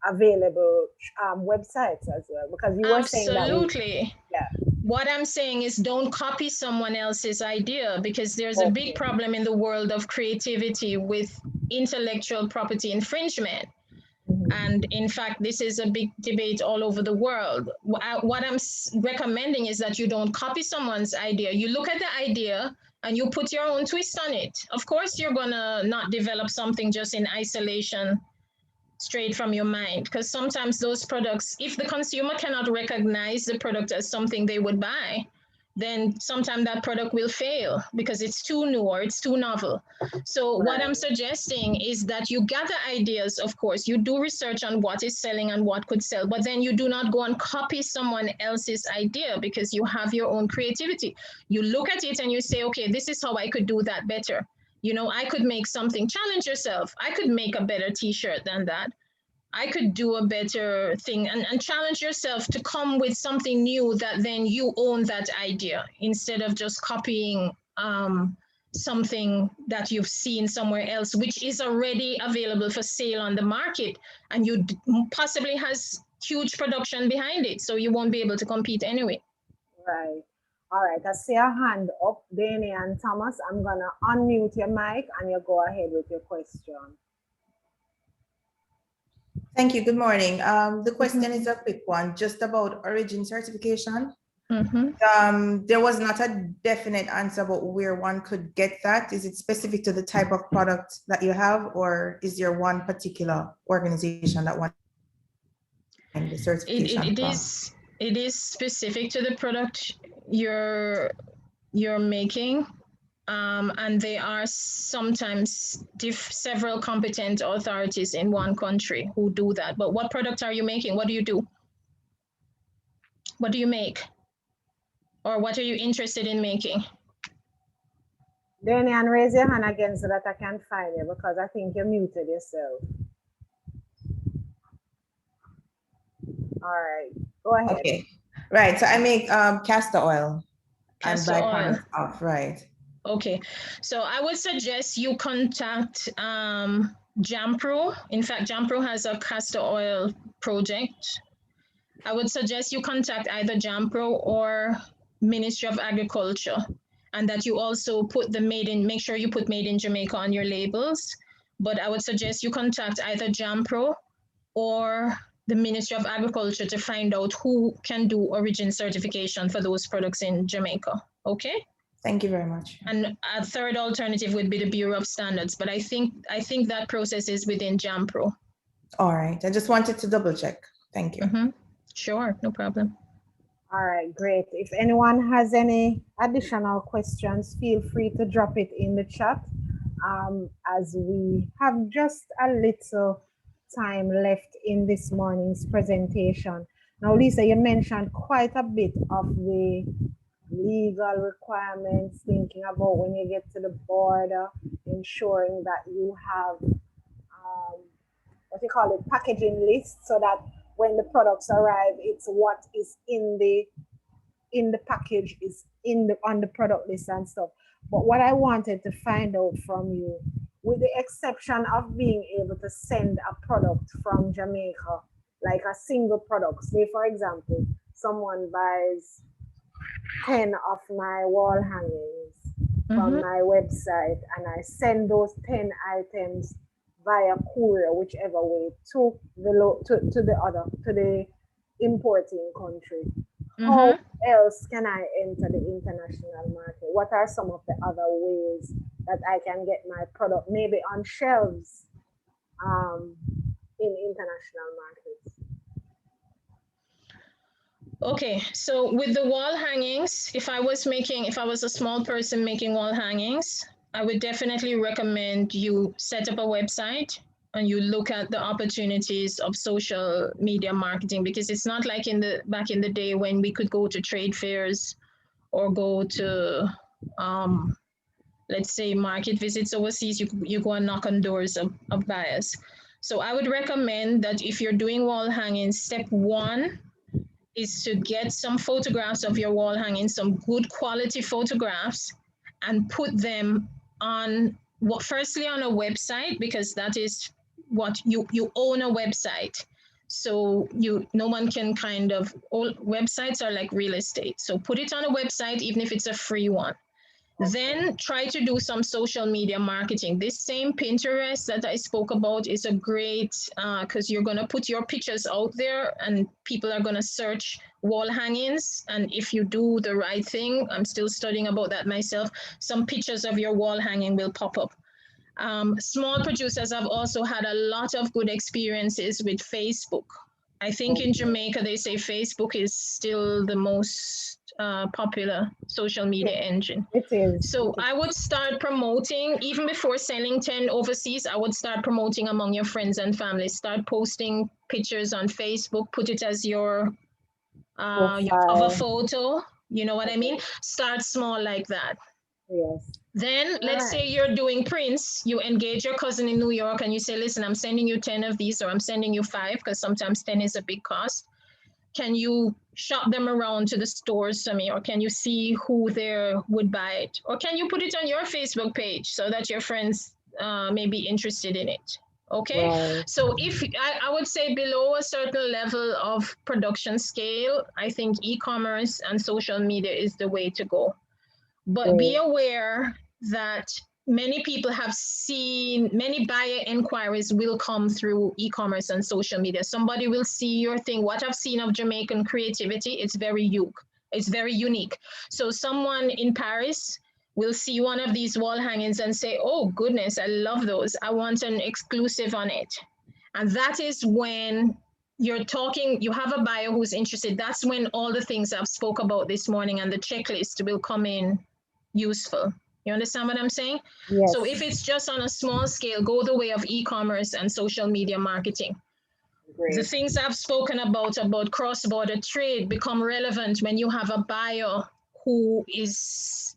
available websites as well, because you were saying that. Absolutely. What I'm saying is, don't copy someone else's idea, because there's a big problem in the world of creativity with intellectual property infringement. And in fact, this is a big debate all over the world. What I'm recommending is that you don't copy someone's idea. You look at the idea and you put your own twist on it. Of course, you're gonna not develop something just in isolation straight from your mind, because sometimes those products, if the consumer cannot recognize the product as something they would buy, then sometimes that product will fail because it's too new or it's too novel. So what I'm suggesting is that you gather ideas. Of course, you do research on what is selling and what could sell, but then you do not go and copy someone else's idea, because you have your own creativity. You look at it and you say, okay, this is how I could do that better. I could make something. Challenge yourself. I could make a better t-shirt than that. I could do a better thing, and challenge yourself to come with something new that then you own that idea, instead of just copying something that you've seen somewhere else, which is already available for sale on the market, and you possibly has huge production behind it, so you won't be able to compete anyway. Right. All right, I see a hand up, Danny and Thomas. I'm gonna unmute your mic and you go ahead with your question. Thank you. Good morning. The question is a quick one, just about origin certification. There was not a definite answer about where one could get that. Is it specific to the type of product that you have, or is there one particular organization that wants the certification? It is specific to the product you're making, and there are sometimes several competent authorities in one country who do that. But what product are you making? What do you do? What do you make? Or what are you interested in making? Danny, and raise your hand again so that I can find you, because I think you muted yourself. All right, go ahead. Okay, right. So I make castor oil Castor and oil. byproducts off, right? Okay, so I would suggest you contact Jampro. In fact, Jampro has a castor oil project. I would suggest you contact either Jampro or Ministry of Agriculture, and that you also put the make sure you put made in Jamaica on your labels. But I would suggest you contact either Jampro or the Ministry of Agriculture to find out who can do origin certification for those products in Jamaica. Okay? Thank you very much. And a third alternative would be the Bureau of Standards, but I think that process is within Jampro. All right. I just wanted to double check. Thank you. Mm-hmm. Sure, no problem. All right, great. If anyone has any additional questions, feel free to drop it in the chat, as we have just a little time left in this morning's presentation. Now, Lisa, you mentioned quite a bit of the legal requirements, thinking about when you get to the border, ensuring that you have what you call it, packaging list, so that when the products arrive, it's what is in the package is on the product list and stuff. But what I wanted to find out from you, with the exception of being able to send a product from Jamaica, like a single product, say for example, someone buys 10 of my wall hangings from my website, and I send those 10 items via courier, whichever way, to the importing country. How else can I enter the international market? What are some of the other ways that I can get my product maybe on shelves in international markets? Okay, so with the wall hangings, if I was a small person making wall hangings, I would definitely recommend you set up a website and you look at the opportunities of social media marketing, because it's not like back in the day when we could go to trade fairs or go to, let's say, market visits overseas. You go and knock on doors of buyers. So I would recommend that if you're doing wall hangings, step one is to get some photographs of your wall hanging, some good quality photographs, and put them on, firstly on a website, because that is what you own a website. So no one can all websites are like real estate. So put it on a website, even if it's a free one. Then try to do some social media marketing. This same Pinterest that I spoke about is a great, because you're going to put your pictures out there and people are going to search wall hangings. And if you do the right thing, I'm still studying about that myself, some pictures of your wall hanging will pop up. Small producers have also had a lot of good experiences with Facebook. I think in Jamaica, they say Facebook is still the most popular social media engine. It is. So I would start promoting, even before selling 10 overseas, I would start promoting among your friends and family. Start posting pictures on Facebook, put it as your cover photo. You know what I mean? Start small like that. Yes. Then let's say you're doing prints, you engage your cousin in New York and you say, listen, I'm sending you 10 of these, or I'm sending you 5, because sometimes 10 is a big cost. Can you shop them around to the stores for me? Or can you see who there would buy it? Or can you put it on your Facebook page so that your friends may be interested in it? Okay. Right. So if I would say below a certain level of production scale, I think e-commerce and social media is the way to go. But be aware that many people have seen, many buyer inquiries will come through e-commerce and social media. Somebody will see your thing. What I've seen of Jamaican creativity, it's very unique. So someone in Paris will see one of these wall hangings and say, oh goodness, I love those. I want an exclusive on it. And that is when you're talking, you have a buyer who's interested. That's when all the things I've spoke about this morning and the checklist will come in useful. You understand what I'm saying? Yes. So if it's just on a small scale, go the way of e-commerce and social media marketing. Great. The things I've spoken about cross-border trade become relevant when you have a buyer who is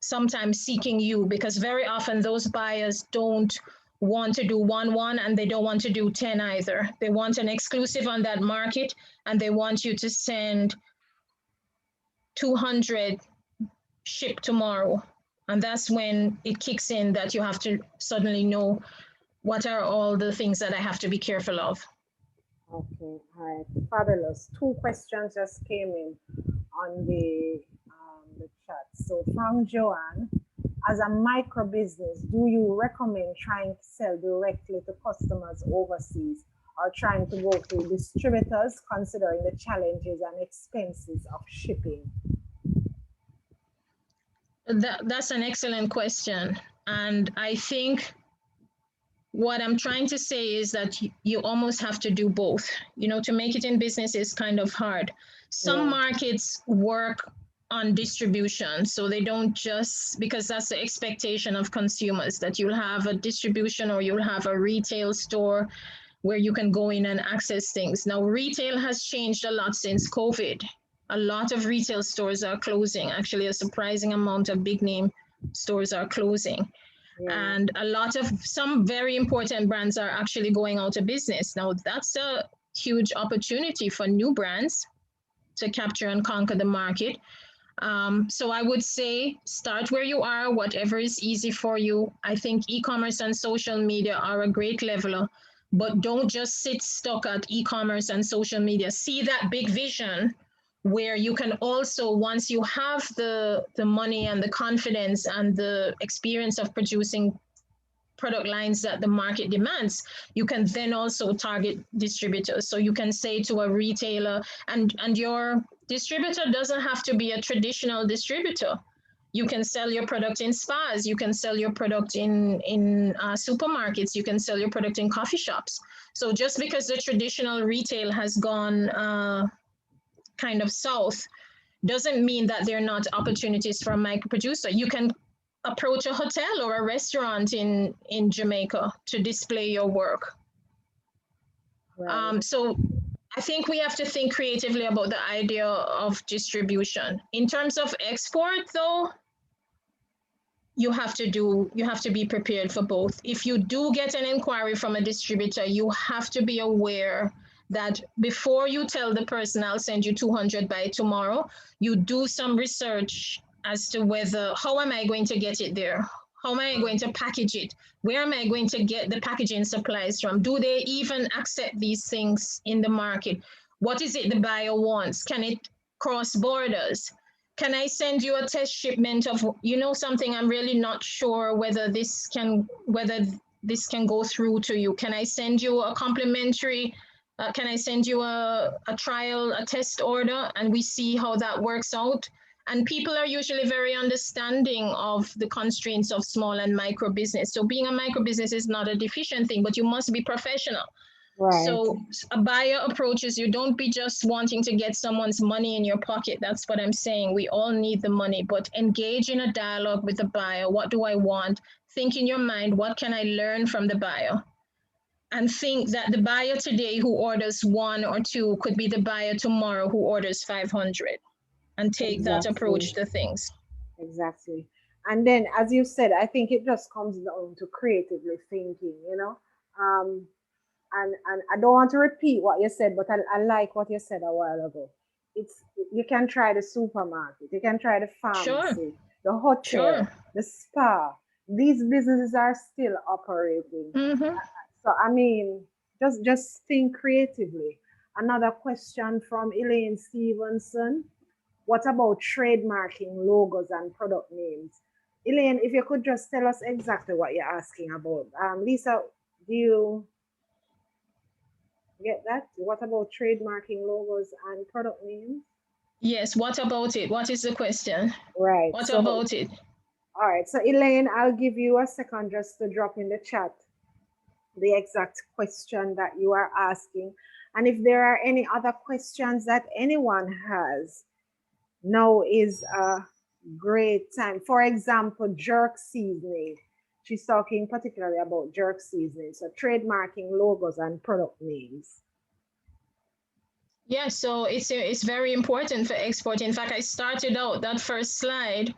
sometimes seeking you, because very often those buyers don't want to do 1-1 and they don't want to do 10 either. They want an exclusive on that market and they want you to send 200 ship tomorrow. And that's when it kicks in that you have to suddenly know what are all the things that I have to be careful of. Okay, all right, fabulous. 2 questions just came in on the chat. So from Joanne, as a micro business, do you recommend trying to sell directly to customers overseas or trying to go through distributors, considering the challenges and expenses of shipping? That's an excellent question. And I think what I'm trying to say is that you almost have to do both. You know, to make it in business is kind of hard. Some markets work on distribution, so they don't just, because that's the expectation of consumers, that you'll have a distribution or you'll have a retail store where you can go in and access things. Now, retail has changed a lot since COVID. A lot of retail stores are closing. Actually, a surprising amount of big name stores are closing. And a lot of some very important brands are actually going out of business. Now, that's a huge opportunity for new brands to capture and conquer the market. So I would say start where you are, whatever is easy for you. I think e-commerce and social media are a great leveler, but don't just sit stuck at e-commerce and social media. See that big vision where you can also, once you have the money and the confidence and the experience of producing product lines that the market demands, you can then also target distributors. So you can say to a retailer, and your distributor doesn't have to be a traditional distributor. You can sell your product in spas, you can sell your product in supermarkets, you can sell your product in coffee shops. So just because the traditional retail has gone kind of south doesn't mean that there are not opportunities for a micro producer. You can approach a hotel or a restaurant in Jamaica to display your work. Right. So I think we have to think creatively about the idea of distribution. In terms of export though, you have to be prepared for both. If you do get an inquiry from a distributor, you have to be aware that before you tell the person, I'll send you 200 by tomorrow, you do some research as to whether, how am I going to get it there? How am I going to package it? Where am I going to get the packaging supplies from? Do they even accept these things in the market? What is it the buyer wants? Can it cross borders? Can I send you a test shipment of, you know, something I'm really not sure whether this can go through to you? Can I send you a complimentary can I send you a trial, a test order, and we see how that works out? And people are usually very understanding of the constraints of small and micro business. So being a micro business is not a deficient thing, but you must be professional. Right. So a buyer approaches you, don't be just wanting to get someone's money in your pocket. That's what I'm saying. We all need the money, but engage in a dialogue with the buyer. What do I want? Think in your mind, what can I learn from the buyer? And think that the buyer today who orders 1 or 2 could be the buyer tomorrow who orders 500, and take that approach to things. Exactly. And then, as you said, I think it just comes down to creatively thinking, you know. And I don't want to repeat what you said, but I like what you said a while ago. You can try the supermarket, you can try the pharmacy, the hotel, the spa. These businesses are still operating. So, I mean, just think creatively. Another question from Elaine Stevenson. What about trademarking logos and product names? Elaine, if you could just tell us exactly what you're asking about. Lisa, do you get that? What about trademarking logos and product names? Yes, what about it? What is the question? Right. What about it? All right, so Elaine, I'll give you a second just to drop in the chat the exact question that you are asking. And if there are any other questions that anyone has, now is a great time. For example, jerk seasoning. She's talking particularly about jerk seasoning. So trademarking logos and product names. Yeah, so it's very important for export. In fact, I started out that first slide.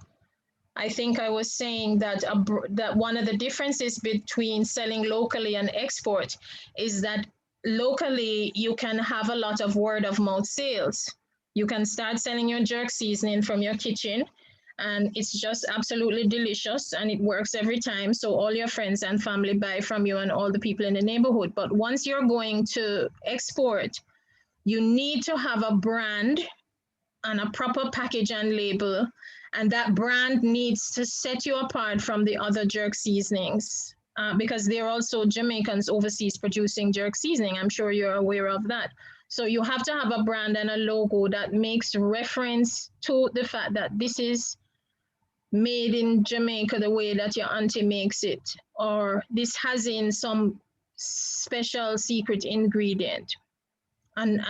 I think I was saying that that one of the differences between selling locally and export is that locally you can have a lot of word of mouth sales. You can start selling your jerk seasoning from your kitchen, and it's just absolutely delicious and it works every time. So all your friends and family buy from you and all the people in the neighborhood. But once you're going to export, you need to have a brand and a proper package and label, and that brand needs to set you apart from the other jerk seasonings, because there are also Jamaicans overseas producing jerk seasoning. I'm sure you're aware of that. So you have to have a brand and a logo that makes reference to the fact that this is made in Jamaica the way that your auntie makes it, or this has in some special secret ingredient. And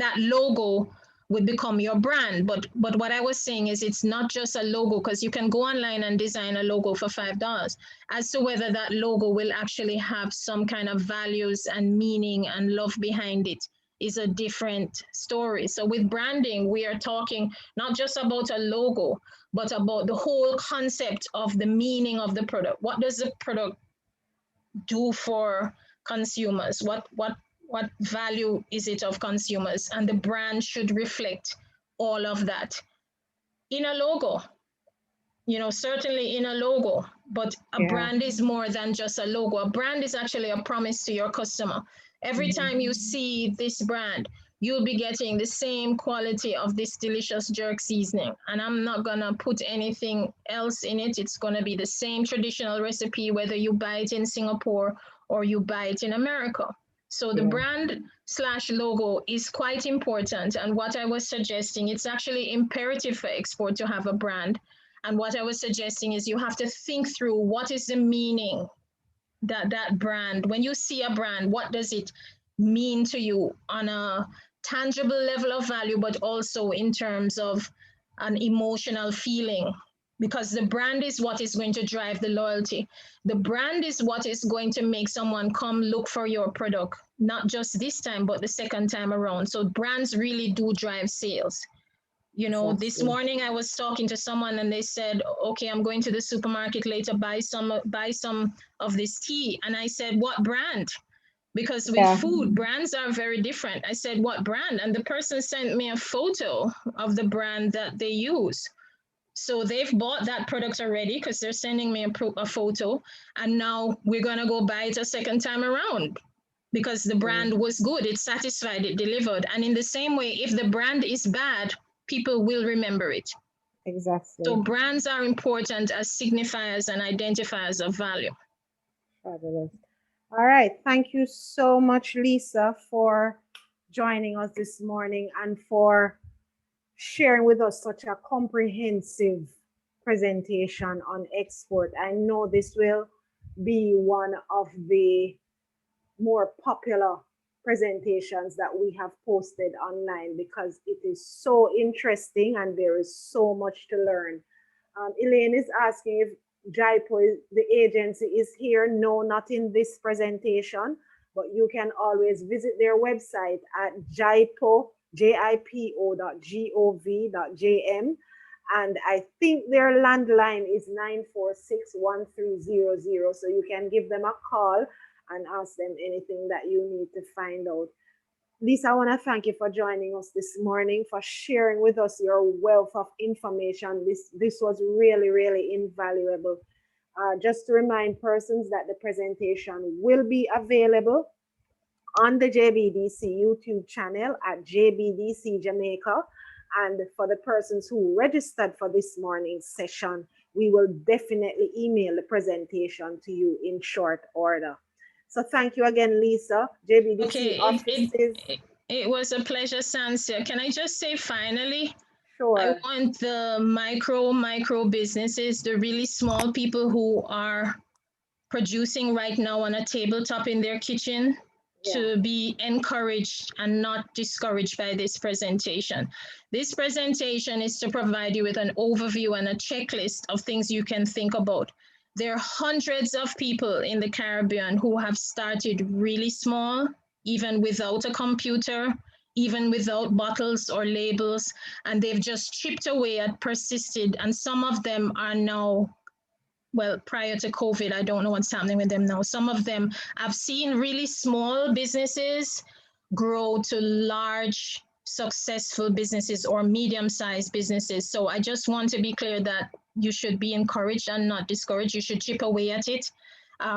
that logo would become your brand. But what I was saying is it's not just a logo, because you can go online and design a logo for $5. As to whether that logo will actually have some kind of values and meaning and love behind it is a different story. So with branding, we are talking not just about a logo, but about the whole concept of the meaning of the product. What does the product do for consumers? What value is it of consumers? And the brand should reflect all of that in a logo, certainly in a logo. But a brand is more than just a logo. A brand is actually a promise to your customer. Every time you see this brand, you'll be getting the same quality of this delicious jerk seasoning. And I'm not gonna put anything else in it. It's gonna be the same traditional recipe, whether you buy it in Singapore or you buy it in America. So the brand/logo is quite important. And what I was suggesting, it's actually imperative for export to have a brand. And what I was suggesting is you have to think through what is the meaning that brand, when you see a brand, what does it mean to you on a tangible level of value, but also in terms of an emotional feeling? Because the brand is what is going to drive the loyalty. The brand is what is going to make someone come look for your product, not just this time, but the second time around. So brands really do drive sales. This morning I was talking to someone and they said, okay, I'm going to the supermarket later, buy some of this tea. And I said, what brand? Because with food, brands are very different. I said, what brand? And the person sent me a photo of the brand that they use. So they've bought that product already because they're sending me a photo. And now we're going to go buy it a second time around because the brand was good. It satisfied, it delivered. And in the same way, if the brand is bad, people will remember it. Exactly. So brands are important as signifiers and identifiers of value. Fabulous. All right. Thank you so much, Lisa, for joining us this morning and for sharing with us such a comprehensive presentation on export. I know this will be one of the more popular presentations that we have posted online because it is so interesting and there is so much to learn. Elaine is asking if JIPO, the agency, is here. No, not in this presentation, but you can always visit their website at JIPO, jipo.gov.jm. And I think their landline is 946-1300. So you can give them a call and ask them anything that you need to find out. Lisa, I want to thank you for joining us this morning, for sharing with us your wealth of information. This was really, really invaluable. Just to remind persons that the presentation will be available on the JBDC YouTube channel at JBDC Jamaica. And for the persons who registered for this morning's session, we will definitely email the presentation to you in short order. So thank you again, Lisa. JBDC offices. It was a pleasure, Sansia. Can I just say finally, sure. I want the micro businesses, the really small people who are producing right now on a tabletop in their kitchen, to be encouraged and not discouraged by this presentation. This presentation is to provide you with an overview and a checklist of things you can think about. There are hundreds of people in the Caribbean who have started really small, even without a computer, even without bottles or labels, and they've just chipped away at, persisted, and some of them are now, well, prior to COVID, I don't know what's happening with them now. Some of them, I've seen really small businesses grow to large, successful businesses or medium-sized businesses. So I just want to be clear that you should be encouraged and not discouraged. You should chip away at it.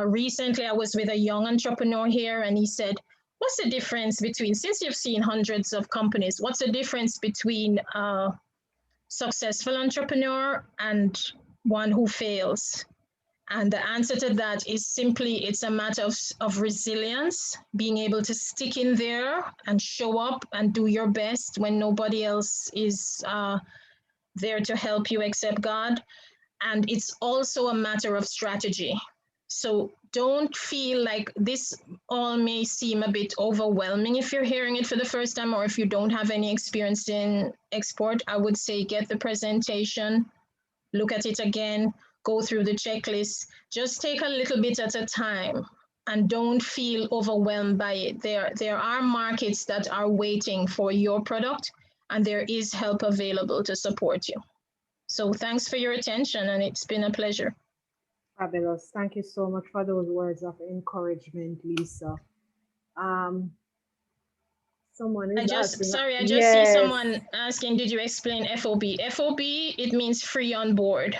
Recently, I was with a young entrepreneur here, and he said, what's the difference between, since you've seen hundreds of companies, what's the difference between a successful entrepreneur and one who fails? And the answer to that is simply, it's a matter of resilience, being able to stick in there and show up and do your best when nobody else is there to help you except God. And it's also a matter of strategy. So don't feel like this all may seem a bit overwhelming if you're hearing it for the first time, or if you don't have any experience in export. I would say get the presentation, look at it again, go through the checklist, just take a little bit at a time and don't feel overwhelmed by it. There are markets that are waiting for your product, and there is help available to support you. So thanks for your attention, and it's been a pleasure. Fabulous. Thank you so much for those words of encouragement, Lisa. Someone is asking. Sorry, I just see someone asking, did you explain FOB? FOB, it means free on board.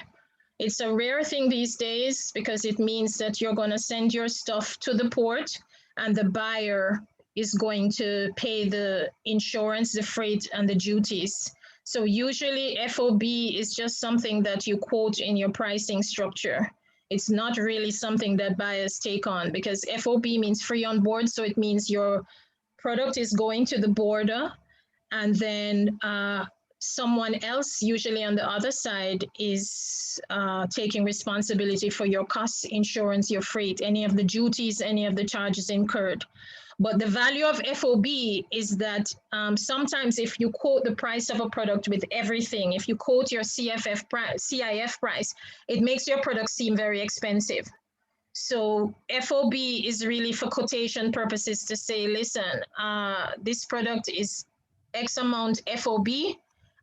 It's a rare thing these days because it means that you're going to send your stuff to the port and the buyer is going to pay the insurance, the freight, and the duties. So usually FOB is just something that you quote in your pricing structure. It's not really something that buyers take on, because FOB means free on board. So it means your product is going to the border, and then someone else, usually on the other side, is taking responsibility for your costs, insurance, your freight, any of the duties, any of the charges incurred. But the value of FOB is that sometimes if you quote the price of a product with everything, if you quote your CIF price, it makes your product seem very expensive. So FOB is really for quotation purposes to say, listen, this product is X amount FOB,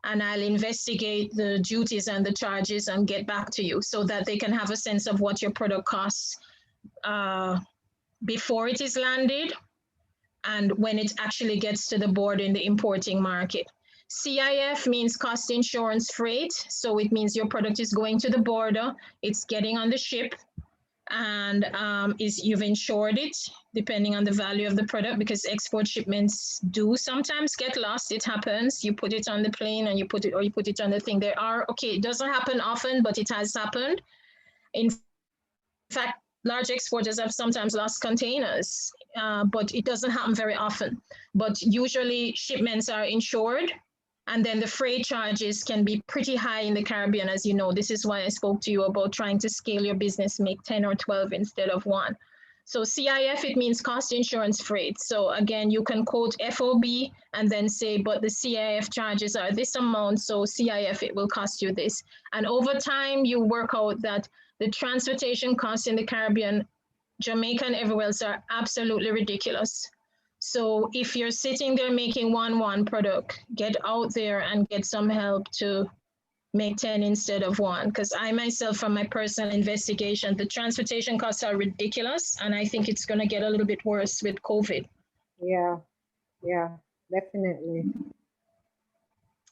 and I'll investigate the duties and the charges and get back to you, so that they can have a sense of what your product costs before it is landed and when it actually gets to the border in the importing market. CIF means cost, insurance, freight. So it means your product is going to the border, it's getting on the ship, and you've insured it depending on the value of the product, because export shipments do sometimes get lost. It happens. You put it on the plane and you put it on the thing. It doesn't happen often, but it has happened. In fact, large exporters have sometimes lost containers, but it doesn't happen very often. But usually shipments are insured, and then the freight charges can be pretty high in the Caribbean, as you know. This is why I spoke to you about trying to scale your business, make 10 or 12 instead of 1. So CIF, it means cost, insurance, freight. So again, you can quote FOB and then say, but the CIF charges are this amount, so CIF, it will cost you this. And over time, you work out that the transportation costs in the Caribbean, Jamaica and everywhere else are absolutely ridiculous. So if you're sitting there making one product, get out there and get some help to make 10 instead of 1. Because I myself, from my personal investigation, the transportation costs are ridiculous. And I think it's going to get a little bit worse with COVID. Yeah, definitely.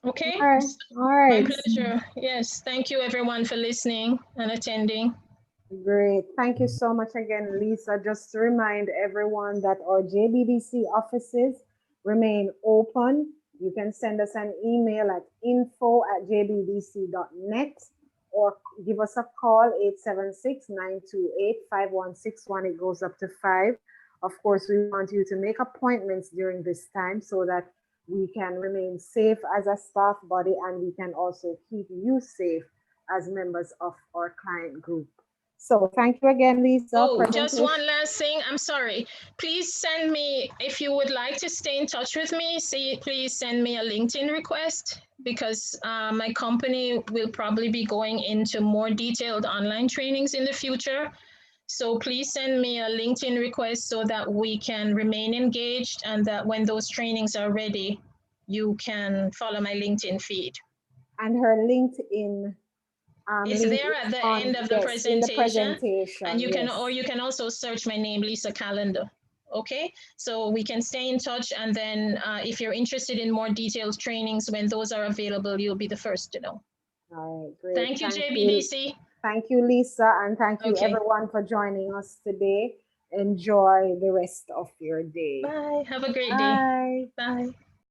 Okay. All right. My pleasure. Yes. Thank you, everyone, for listening and attending. Great. Thank you so much again, Lisa. Just to remind everyone that our JBDC offices remain open. You can send us an email at info@jbdc.net or give us a call, 876-928-5161. It goes up to 5. Of course, we want you to make appointments during this time so that we can remain safe as a staff body, and we can also keep you safe as members of our client group. So thank you again, Lisa. Oh, just one last thing. I'm sorry. Please send me, if you would like to stay in touch with me, please send me a LinkedIn request, because my company will probably be going into more detailed online trainings in the future. So please send me a LinkedIn request so that we can remain engaged, and that when those trainings are ready, you can follow my LinkedIn feed. And her LinkedIn it's there at the end of the presentation. In the presentation. And you can, or you can also search my name, Lisa Callendar. Okay, so we can stay in touch, and then if you're interested in more detailed trainings, when those are available, you'll be the first to know. All right, great. Thank you, JBDC. Thank you, Lisa, and thank you everyone for joining us today. Enjoy the rest of your day. Bye. Have a great day. Bye. Bye.